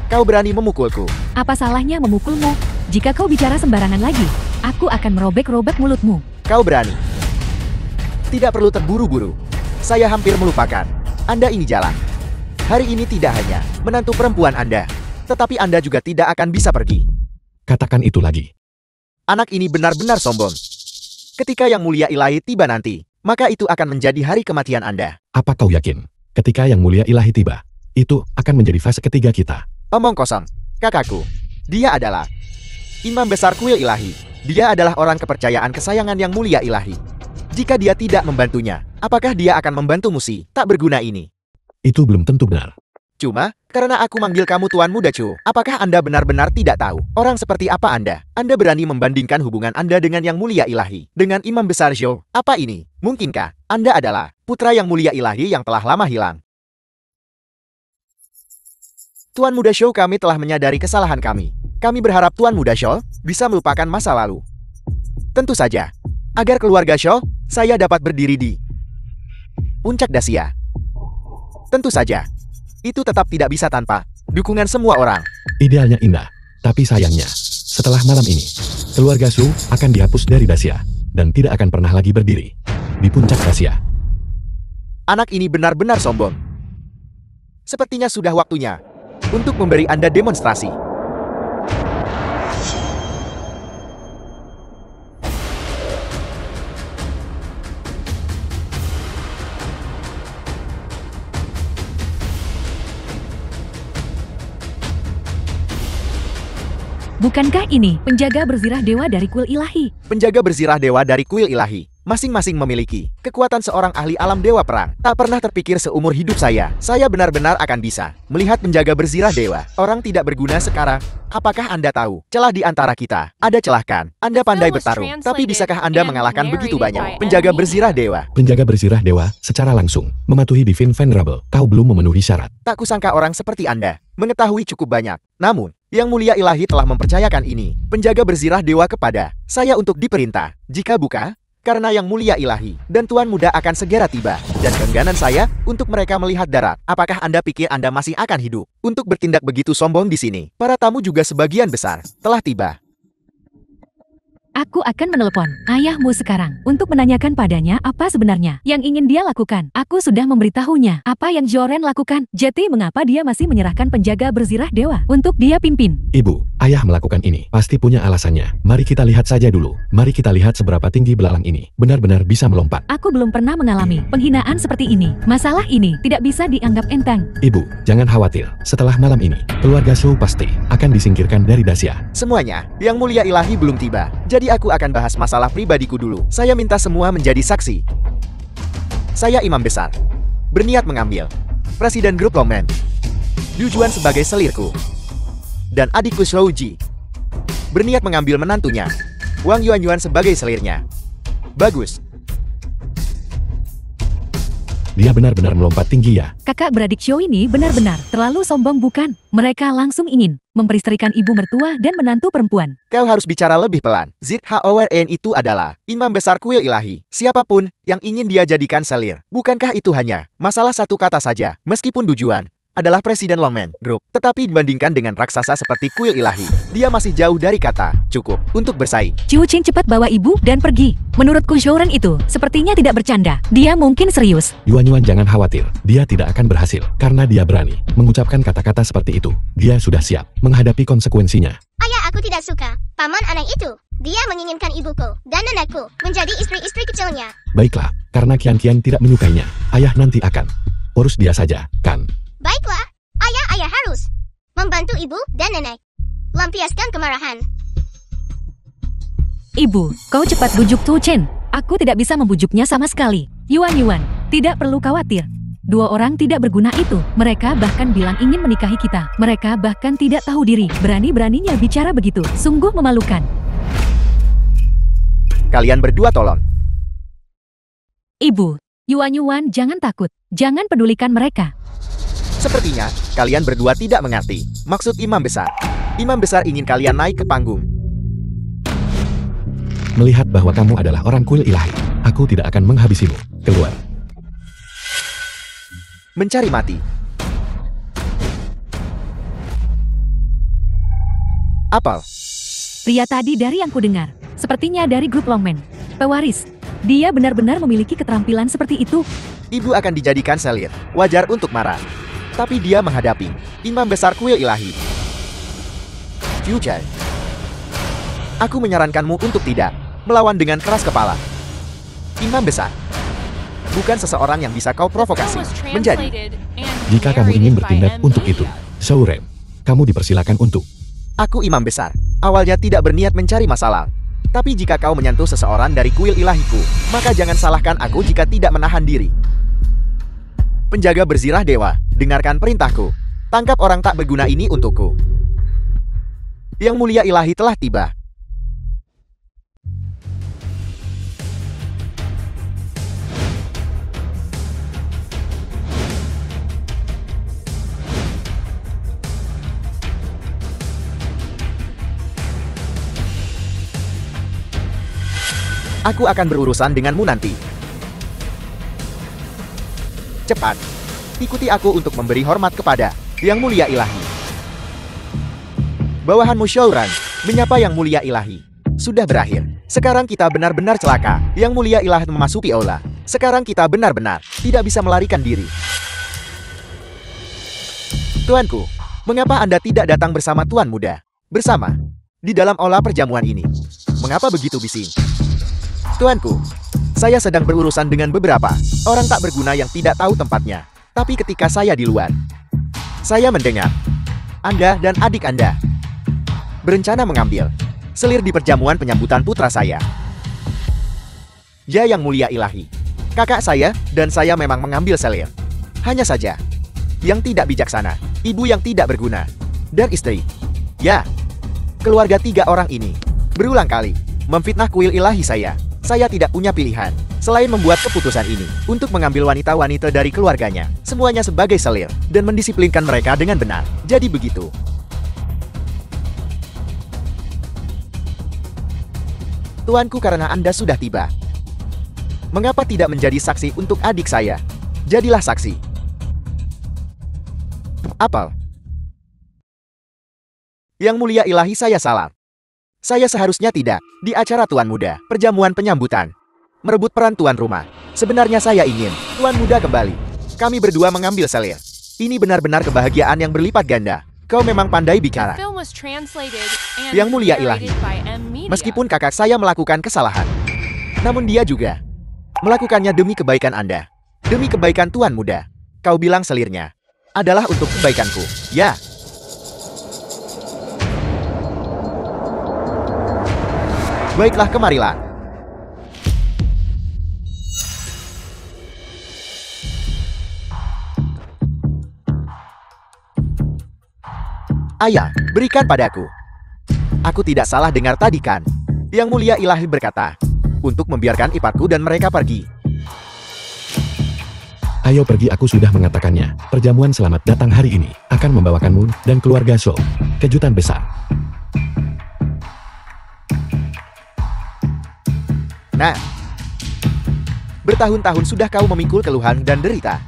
Kau berani memukulku. Apa salahnya memukulmu? Jika kau bicara sembarangan lagi, aku akan merobek-robek mulutmu. Kau berani. Tidak perlu terburu-buru. Saya hampir melupakan. Anda ini jalan. Hari ini tidak hanya menantu perempuan Anda, tetapi Anda juga tidak akan bisa pergi. Katakan itu lagi. Anak ini benar-benar sombong. Ketika Yang Mulia Ilahi tiba nanti, maka itu akan menjadi hari kematian Anda. Apa kau yakin? Ketika Yang Mulia Ilahi tiba, itu akan menjadi fase ketiga kita. Omong kosong, kakakku. Dia adalah imam besar kuil ilahi. Dia adalah orang kepercayaan kesayangan Yang Mulia Ilahi. Jika dia tidak membantunya, apakah dia akan membantu musi tak berguna ini? Itu belum tentu benar. Cuma, karena aku manggil kamu Tuan Muda Chu, apakah Anda benar-benar tidak tahu orang seperti apa Anda? Anda berani membandingkan hubungan Anda dengan Yang Mulia Ilahi, dengan Imam Besar Zhou. Apa ini? Mungkinkah Anda adalah putra Yang Mulia Ilahi yang telah lama hilang? Tuan Muda Zhou, kami telah menyadari kesalahan kami. Kami berharap Tuan Muda Zhou bisa melupakan masa lalu. Tentu saja, agar keluarga Zhou, saya dapat berdiri di puncak Dacia. Tentu saja, itu tetap tidak bisa tanpa dukungan semua orang. Idealnya indah, tapi sayangnya, setelah malam ini, keluarga Su akan dihapus dari Dacia, dan tidak akan pernah lagi berdiri di puncak Dacia. Anak ini benar-benar sombong. Sepertinya sudah waktunya untuk memberi Anda demonstrasi. Bukankah ini penjaga berzirah dewa dari kuil ilahi? Penjaga berzirah dewa dari kuil ilahi, masing-masing memiliki kekuatan seorang ahli alam dewa perang. Tak pernah terpikir seumur hidup saya benar-benar akan bisa melihat penjaga berzirah dewa. Orang tidak berguna sekarang. Apakah Anda tahu celah di antara kita? Ada celah kan? Anda pandai bertarung, tapi bisakah Anda mengalahkan begitu banyak penjaga berzirah dewa? Penjaga berzirah dewa secara langsung mematuhi Divine Venerable. Kau belum memenuhi syarat. Tak kusangka orang seperti Anda mengetahui cukup banyak. Namun, Yang Mulia Ilahi telah mempercayakan ini, penjaga berzirah dewa kepada saya untuk diperintah. Jika bukan, karena Yang Mulia Ilahi dan Tuan Muda akan segera tiba, dan keengganan saya untuk mereka melihat darat. Apakah Anda pikir Anda masih akan hidup untuk bertindak begitu sombong di sini? Para tamu juga sebagian besar telah tiba. Aku akan menelepon ayahmu sekarang untuk menanyakan padanya apa sebenarnya yang ingin dia lakukan. Aku sudah memberitahunya apa yang Joren lakukan. Jadi mengapa dia masih menyerahkan penjaga berzirah dewa untuk dia pimpin? Ibu, ayah melakukan ini pasti punya alasannya. Mari kita lihat saja dulu. Mari kita lihat seberapa tinggi belalang ini benar-benar bisa melompat. Aku belum pernah mengalami penghinaan seperti ini. Masalah ini tidak bisa dianggap enteng. Ibu, jangan khawatir. Setelah malam ini, keluarga Su pasti akan disingkirkan dari Dacia. Semuanya, Yang Mulia Ilahi belum tiba. Jadi aku akan bahas masalah pribadiku dulu. Saya minta semua menjadi saksi. Saya imam besar, berniat mengambil Presiden Grup Longman, Liu Juan sebagai selirku, dan adikku Shou Ji berniat mengambil menantunya, Wang Yuanyuan sebagai selirnya. Bagus. Dia benar-benar melompat tinggi ya. Kakak beradik Xiao ini benar-benar terlalu sombong bukan? Mereka langsung ingin memperistrikan ibu mertua dan menantu perempuan. Kau harus bicara lebih pelan. ZHOWN itu adalah imam besar kuil ilahi. Siapapun yang ingin dia jadikan selir. Bukankah itu hanya masalah satu kata saja? Meskipun tujuan adalah Presiden Longman Group. Tetapi dibandingkan dengan raksasa seperti kuil ilahi, dia masih jauh dari kata cukup untuk bersaing. Chu Qing cepat bawa ibu dan pergi. Menurutku Zhouren itu sepertinya tidak bercanda. Dia mungkin serius. Yuan jangan khawatir. Dia tidak akan berhasil. Karena dia berani mengucapkan kata-kata seperti itu. Dia sudah siap menghadapi konsekuensinya. Ayah, aku tidak suka paman anak itu. Dia menginginkan ibuku dan nenekku menjadi istri-istri kecilnya. Baiklah, karena Qian tidak menyukainya, ayah nanti akan urus dia saja, kan? Baiklah, ayah harus membantu ibu dan nenek. Lampiaskan kemarahan. Ibu, kau cepat bujuk Tu Chen. Aku tidak bisa membujuknya sama sekali. Yuan, tidak perlu khawatir. Dua orang tidak berguna itu. Mereka bahkan bilang ingin menikahi kita. Mereka bahkan tidak tahu diri. Berani-beraninya bicara begitu. Sungguh memalukan. Kalian berdua tolong. Ibu, Yuan, jangan takut. Jangan pedulikan mereka. Sepertinya kalian berdua tidak mengerti maksud imam besar. Imam besar ingin kalian naik ke panggung. Melihat bahwa kamu adalah orang kuil ilahi, aku tidak akan menghabisimu. Keluar. Mencari mati. Apel. Pria tadi dari yang kudengar, sepertinya dari grup Longman. Pewaris, dia benar-benar memiliki keterampilan seperti itu. Ibu akan dijadikan selir. Wajar untuk marah. Tapi dia menghadapi imam besar kuil ilahi. Qiu Chen. Aku menyarankanmu untuk tidak melawan dengan keras kepala. Imam besar bukan seseorang yang bisa kau The film provokasi was menjadi. translated and Jika kamu ingin narrated by bertindak M untuk itu, Media. Zhouren, kamu dipersilakan untuk. Aku imam besar. Awalnya tidak berniat mencari masalah. Tapi jika kau menyentuh seseorang dari kuil ilahiku, maka jangan salahkan aku jika tidak menahan diri. Penjaga berzirah dewa, dengarkan perintahku. Tangkap orang tak berguna ini untukku. Yang mulia ilahi telah tiba. Aku akan berurusan denganmu nanti. Cepat, ikuti aku untuk memberi hormat kepada Yang Mulia Ilahi. Bawahanmu Zhouren, menyapa Yang Mulia Ilahi. Sudah berakhir. Sekarang kita benar-benar celaka. Yang Mulia Ilahi memasuki aula. Sekarang kita benar-benar tidak bisa melarikan diri. Tuanku, mengapa Anda tidak datang bersama Tuan Muda? Bersama di dalam aula perjamuan ini. Mengapa begitu bising? Tuanku, saya sedang berurusan dengan beberapa orang tak berguna yang tidak tahu tempatnya. Tapi ketika saya di luar, saya mendengar Anda dan adik Anda berencana mengambil selir di perjamuan penyambutan putra saya. Ya Yang Mulia Ilahi, kakak saya dan saya memang mengambil selir. Hanya saja, yang tidak bijaksana, ibu yang tidak berguna, dan istri. Ya, keluarga tiga orang ini berulang kali memfitnah kuil ilahi saya. Saya tidak punya pilihan selain membuat keputusan ini untuk mengambil wanita-wanita dari keluarganya, semuanya sebagai selir, dan mendisiplinkan mereka dengan benar. Jadi begitu. Tuanku, karena Anda sudah tiba, mengapa tidak menjadi saksi untuk adik saya? Jadilah saksi. Apel. Yang Mulia Ilahi, saya salah. Saya seharusnya tidak di acara Tuan Muda, perjamuan penyambutan, merebut peran tuan rumah. Sebenarnya saya ingin Tuan Muda kembali. Kami berdua mengambil selir. Ini benar-benar kebahagiaan yang berlipat ganda. Kau memang pandai bicara. The film was translated and Yang Mulia Ilahi, narrated by M Media. meskipun kakak saya melakukan kesalahan, namun dia juga melakukannya demi kebaikan Anda. Demi kebaikan Tuan Muda. Kau bilang selirnya adalah untuk kebaikanku. Ya. Baiklah, kemarilah. Ayah, berikan padaku. Aku tidak salah dengar tadi kan? Yang Mulia Ilahi berkata untuk membiarkan iparku dan mereka pergi. Ayo pergi, aku sudah mengatakannya. Perjamuan selamat datang hari ini akan membawakanmu dan keluarga Shou kejutan besar. Nah, bertahun-tahun sudah kau memikul keluhan dan derita.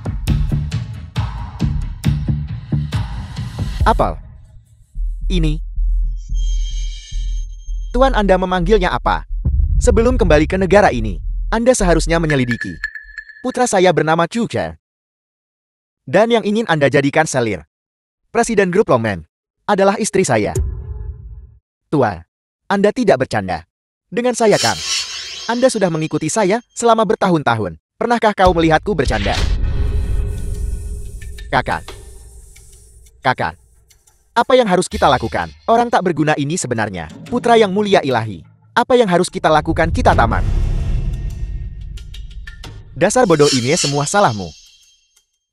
Apel. Ini. Tuan Anda memanggilnya apa? Sebelum kembali ke negara ini, Anda seharusnya menyelidiki. Putra saya bernama Chu Chen. Dan yang ingin Anda jadikan selir, Presiden grup Longman, adalah istri saya. Tuan, Anda tidak bercanda. Dengan saya kan? Anda sudah mengikuti saya selama bertahun-tahun. Pernahkah kau melihatku bercanda? Kakak. Kakak. Apa yang harus kita lakukan? Orang tak berguna ini sebenarnya putra yang mulia ilahi. Apa yang harus kita lakukan? Kita tamat. Dasar bodoh, ini semua salahmu.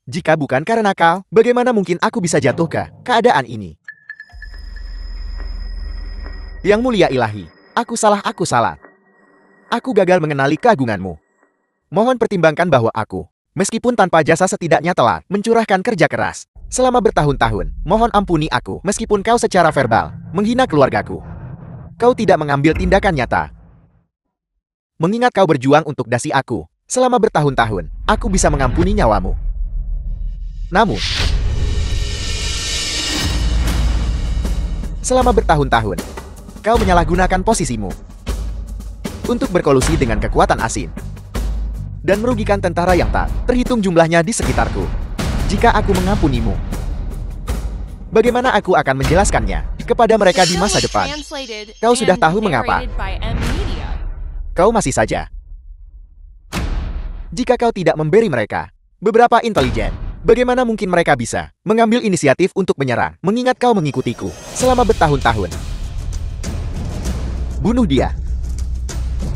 Jika bukan karena kau, bagaimana mungkin aku bisa jatuh ke keadaan ini? Yang mulia ilahi, aku salah. Aku gagal mengenali keagunganmu. Mohon pertimbangkan bahwa aku, meskipun tanpa jasa, setidaknya telah mencurahkan kerja keras selama bertahun-tahun. Mohon ampuni aku, meskipun kau secara verbal menghina keluargaku. Kau tidak mengambil tindakan nyata. Mengingat kau berjuang untuk dasi aku selama bertahun-tahun, aku bisa mengampuni nyawamu. Namun, selama bertahun-tahun, kau menyalahgunakan posisimu untuk berkolusi dengan kekuatan asing dan merugikan tentara yang tak terhitung jumlahnya di sekitarku. Jika aku mengampunimu, bagaimana aku akan menjelaskannya kepada mereka di masa depan? Kau sudah tahu mengapa. Kau masih saja. Jika kau tidak memberi mereka beberapa intelijen, bagaimana mungkin mereka bisa mengambil inisiatif untuk menyerang, mengingat kau mengikutiku selama bertahun-tahun? Bunuh dia,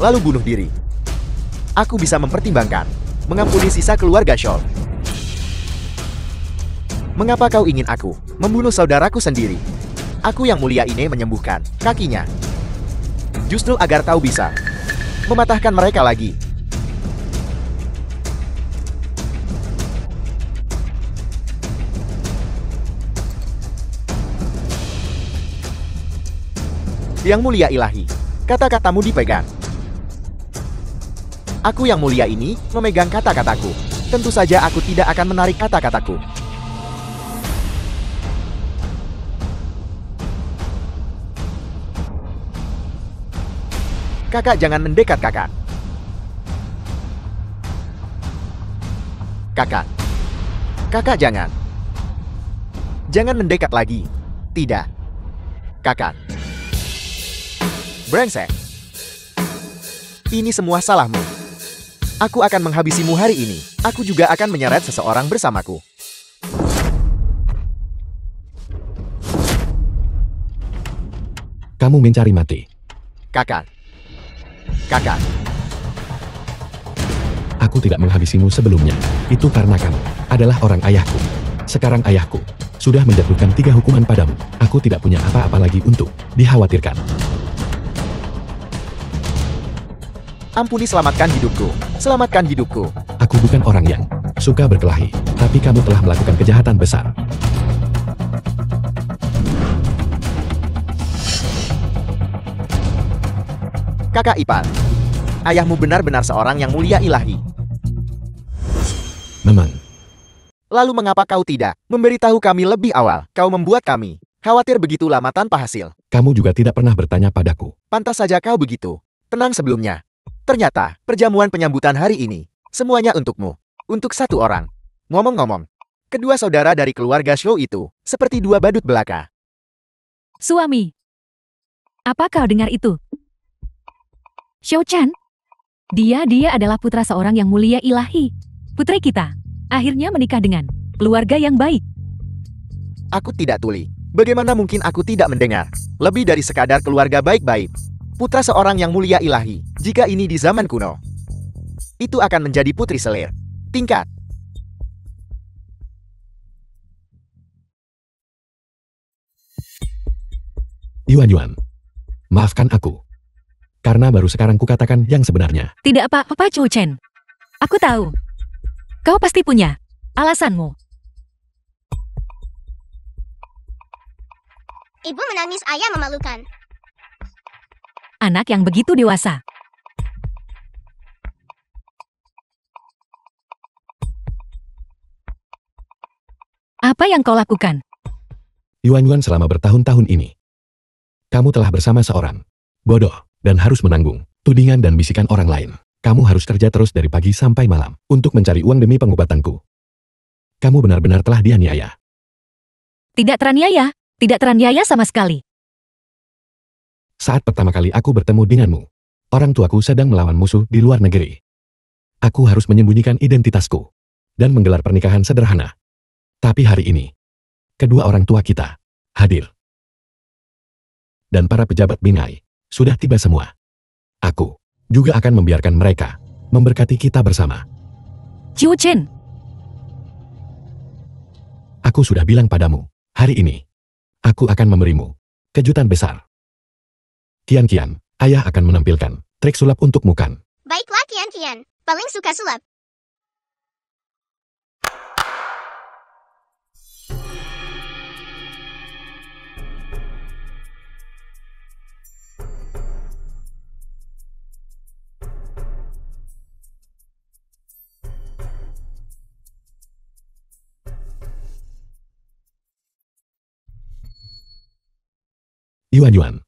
lalu bunuh diri. Aku bisa mempertimbangkan mengampuni sisa keluarga Shou. Mengapa kau ingin aku membunuh saudaraku sendiri? Aku yang mulia ini menyembuhkan kakinya, justru agar kau bisa mematahkan mereka lagi. Yang mulia ilahi, kata-katamu dipegang. Aku yang mulia ini memegang kata-kataku. Tentu saja aku tidak akan menarik kata-kataku. Kakak, jangan mendekat, kakak. Kakak. Kakak, jangan. Jangan mendekat lagi. Tidak. Kakak. Brengsek. Ini semua salahmu. Aku akan menghabisimu hari ini. Aku juga akan menyeret seseorang bersamaku. Kamu mencari mati. Kakak. Kakak. Aku tidak menghabisimu sebelumnya. Itu karena kamu adalah orang ayahku. Sekarang ayahku sudah menjatuhkan 3 hukuman padamu. Aku tidak punya apa-apa lagi untuk dikhawatirkan. Ampuni, selamatkan hidupku. Selamatkan hidupku. Aku bukan orang yang suka berkelahi, tapi kamu telah melakukan kejahatan besar. Kakak ipar, ayahmu benar-benar seorang yang mulia ilahi. Memang. Lalu mengapa kau tidak memberitahu kami lebih awal? Kau membuat kami khawatir begitu lama tanpa hasil. Kamu juga tidak pernah bertanya padaku. Pantas saja kau begitu tenang sebelumnya. Ternyata, perjamuan penyambutan hari ini, semuanya untukmu. Untuk satu orang. Ngomong-ngomong, kedua saudara dari keluarga Shou itu, seperti 2 badut belaka. Suami. Apa kau dengar itu? Shou Chen? Dia adalah putra seorang yang mulia ilahi. Putri kita, akhirnya menikah dengan keluarga yang baik. Aku tidak tuli. Bagaimana mungkin aku tidak mendengar? Lebih dari sekadar keluarga baik-baik. Putra seorang yang mulia ilahi, jika ini di zaman kuno, itu akan menjadi putri selir tingkat. Yuan, maafkan aku. Karena baru sekarang kukatakan yang sebenarnya. Tidak apa-apa, Chou Chen. Aku tahu. Kau pasti punya alasanmu. Ibu menangis, ayah memalukan. Anak yang begitu dewasa. Apa yang kau lakukan? Yuan selama bertahun-tahun ini. Kamu telah bersama seorang bodoh dan harus menanggung tudingan dan bisikan orang lain. Kamu harus kerja terus dari pagi sampai malam untuk mencari uang demi pengobatanku. Kamu benar-benar telah dianiaya. Tidak teraniaya sama sekali. Saat pertama kali aku bertemu denganmu, orang tuaku sedang melawan musuh di luar negeri. Aku harus menyembunyikan identitasku dan menggelar pernikahan sederhana. Tapi hari ini, kedua orang tua kita hadir. Dan para pejabat Binai sudah tiba semua. Aku juga akan membiarkan mereka memberkati kita bersama. Qiu Chen, Aku sudah bilang padamu, hari ini, aku akan memberimu kejutan besar. Kian, ayah akan menampilkan trik sulap untukmu kan? Baiklah Kian, paling suka sulap. Yuan,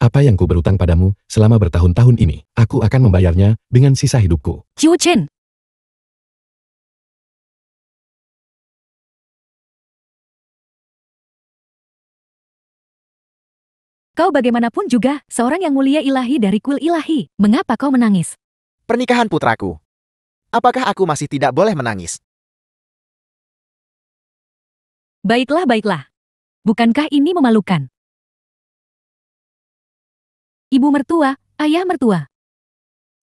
apa yang ku berutang padamu selama bertahun-tahun ini, aku akan membayarnya dengan sisa hidupku. Qiu Chen. Kau bagaimanapun juga seorang yang mulia ilahi dari kuil ilahi. Mengapa kau menangis? Pernikahan putraku. Apakah aku masih tidak boleh menangis? Baiklah. Bukankah ini memalukan? Ibu mertua, ayah mertua.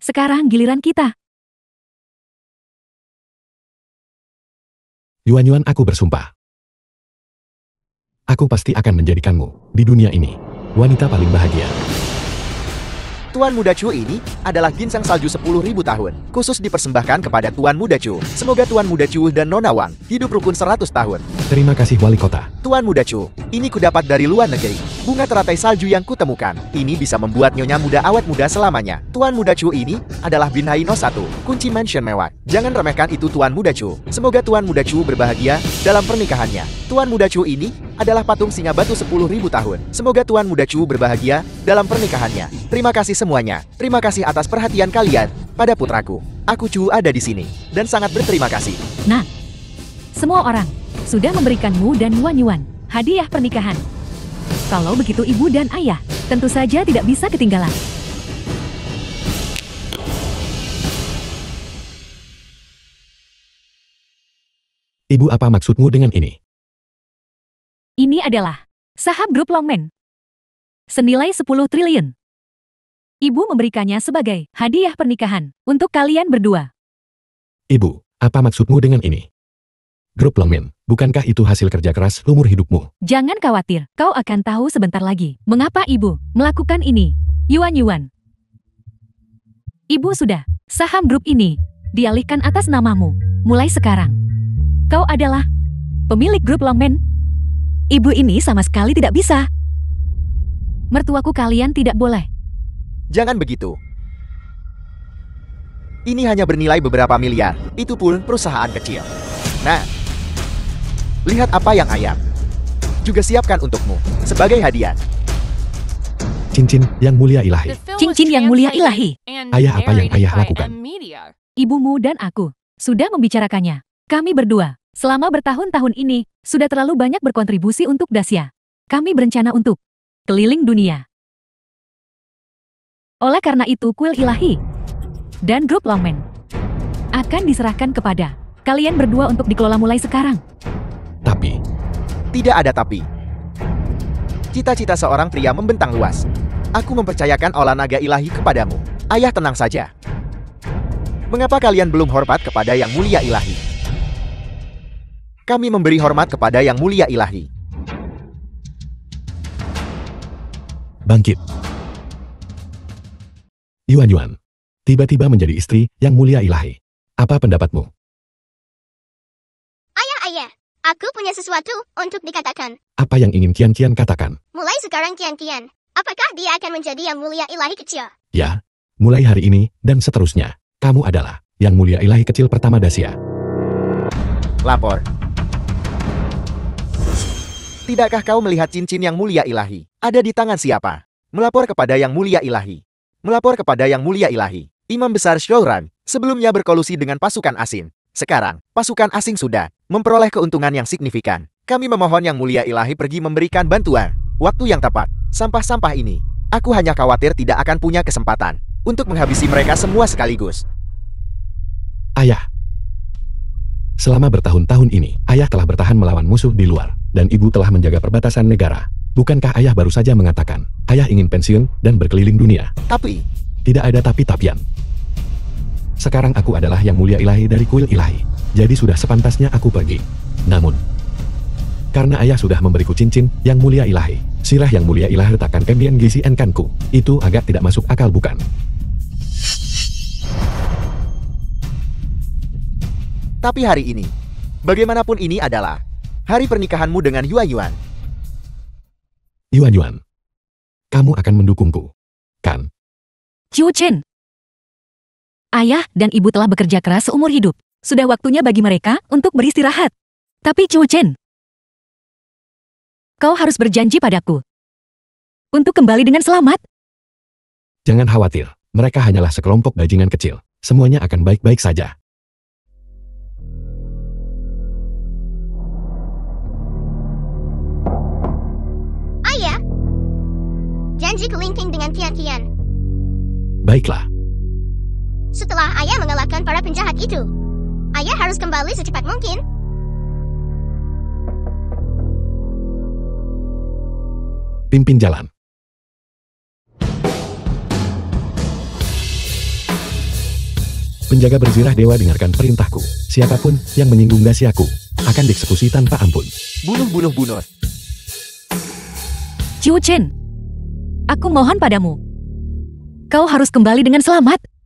Sekarang giliran kita. Yuan, aku bersumpah. Aku pasti akan menjadikanmu di dunia ini wanita paling bahagia. Tuan Muda Chu ini adalah ginseng salju 10.000 tahun, khusus dipersembahkan kepada Tuan Muda Chu. Semoga Tuan Muda Chu dan Nona Wang hidup rukun 100 tahun. Terima kasih wali kota. Tuan Muda Chu, ini kudapat dari luar negeri. Bunga teratai salju yang kutemukan. Ini bisa membuat nyonya muda awet muda selamanya. Tuan Muda Chu ini adalah Binhai No 1, kunci mansion mewah. Jangan remehkan itu Tuan Muda Chu. Semoga Tuan Muda Chu berbahagia dalam pernikahannya. Tuan Muda Chu ini adalah patung singa batu 10.000 tahun. Semoga Tuan Muda Chu berbahagia dalam pernikahannya. Terima kasih semuanya. Terima kasih atas perhatian kalian pada putraku. Aku Chu ada di sini dan sangat berterima kasih. Nah, semua orang sudah memberikanmu dan Yuan hadiah pernikahan. Kalau begitu ibu dan ayah tentu saja tidak bisa ketinggalan. Ibu, apa maksudmu dengan ini? Ini adalah saham grup Longmen. Senilai 10 triliun. Ibu memberikannya sebagai hadiah pernikahan untuk kalian berdua. Ibu, apa maksudmu dengan ini? Grup Longmen, bukankah itu hasil kerja keras seumur hidupmu? Jangan khawatir, kau akan tahu sebentar lagi mengapa ibu melakukan ini. Yuan. Ibu sudah, saham grup ini dialihkan atas namamu. Mulai sekarang, kau adalah pemilik grup Longmen. Ibu ini sama sekali tidak bisa. Mertuaku kalian tidak boleh. Jangan begitu. Ini hanya bernilai beberapa miliar. Itu pun perusahaan kecil. Nah, lihat apa yang ayah juga siapkan untukmu sebagai hadiah. Cincin yang mulia ilahi. The film was Cincin yang mulia translated ilahi. and Ayah, apa yang narrated ayah by lakukan? M-Media. Ibumu dan aku sudah membicarakannya. Kami berdua, selama bertahun-tahun ini, sudah terlalu banyak berkontribusi untuk Dacia. Kami berencana untuk keliling dunia. Oleh karena itu kuil ilahi dan grup Longmen akan diserahkan kepada kalian berdua untuk dikelola mulai sekarang. Tapi, Tidak ada tapi. Cita-cita seorang pria membentang luas. Aku mempercayakan olah naga ilahi kepadamu. Ayah tenang saja. Mengapa kalian belum hormat kepada yang mulia ilahi? Kami memberi hormat kepada yang mulia ilahi. bangkit. Yuan, tiba-tiba menjadi istri yang mulia ilahi. Apa pendapatmu? Aku punya sesuatu untuk dikatakan. Apa yang ingin Kian katakan? Mulai sekarang Kian, apakah dia akan menjadi yang mulia ilahi kecil? Ya, mulai hari ini dan seterusnya, kamu adalah yang mulia ilahi kecil pertama Dacia. Lapor. Tidakkah kau melihat cincin yang mulia ilahi? Ada di tangan siapa? Melapor kepada yang mulia ilahi. Melapor kepada yang mulia ilahi. Imam Besar Shouran sebelumnya berkolusi dengan pasukan asing. Sekarang, pasukan asing sudah memperoleh keuntungan yang signifikan. Kami memohon yang mulia ilahi pergi memberikan bantuan. Waktu yang tepat. Sampah-sampah ini. Aku hanya khawatir tidak akan punya kesempatan untuk menghabisi mereka semua sekaligus. Ayah. Selama bertahun-tahun ini, ayah telah bertahan melawan musuh di luar, dan ibu telah menjaga perbatasan negara. Bukankah ayah baru saja mengatakan, ayah ingin pensiun dan berkeliling dunia? Tapi, tidak ada tapi-tapian. Sekarang aku adalah yang mulia ilahi dari kuil ilahi, jadi sudah sepantasnya aku pergi. Namun, karena ayah sudah memberiku cincin yang mulia ilahi, sirah yang mulia ilahi letakkan kembian gizi enkanku, itu agak tidak masuk akal bukan? tapi hari ini, bagaimanapun ini adalah hari pernikahanmu dengan Yuan. Yuan, kamu akan mendukungku, kan? Qiu Chen. Ayah dan ibu telah bekerja keras seumur hidup. Sudah waktunya bagi mereka untuk beristirahat. Tapi Qiu Chen, kau harus berjanji padaku untuk kembali dengan selamat. Jangan khawatir, mereka hanyalah sekelompok bajingan kecil. Semuanya akan baik-baik saja. Ayah, janji kelingking dengan Kian. Baiklah. Setelah ayah mengalahkan para penjahat itu, ayah harus kembali secepat mungkin. Pimpin jalan. Penjaga berzirah dewa dengarkan perintahku. Siapapun yang menyinggung Daciaku akan dieksekusi tanpa ampun. Bunuh. Qiu Chen, aku mohon padamu. Kau harus kembali dengan selamat.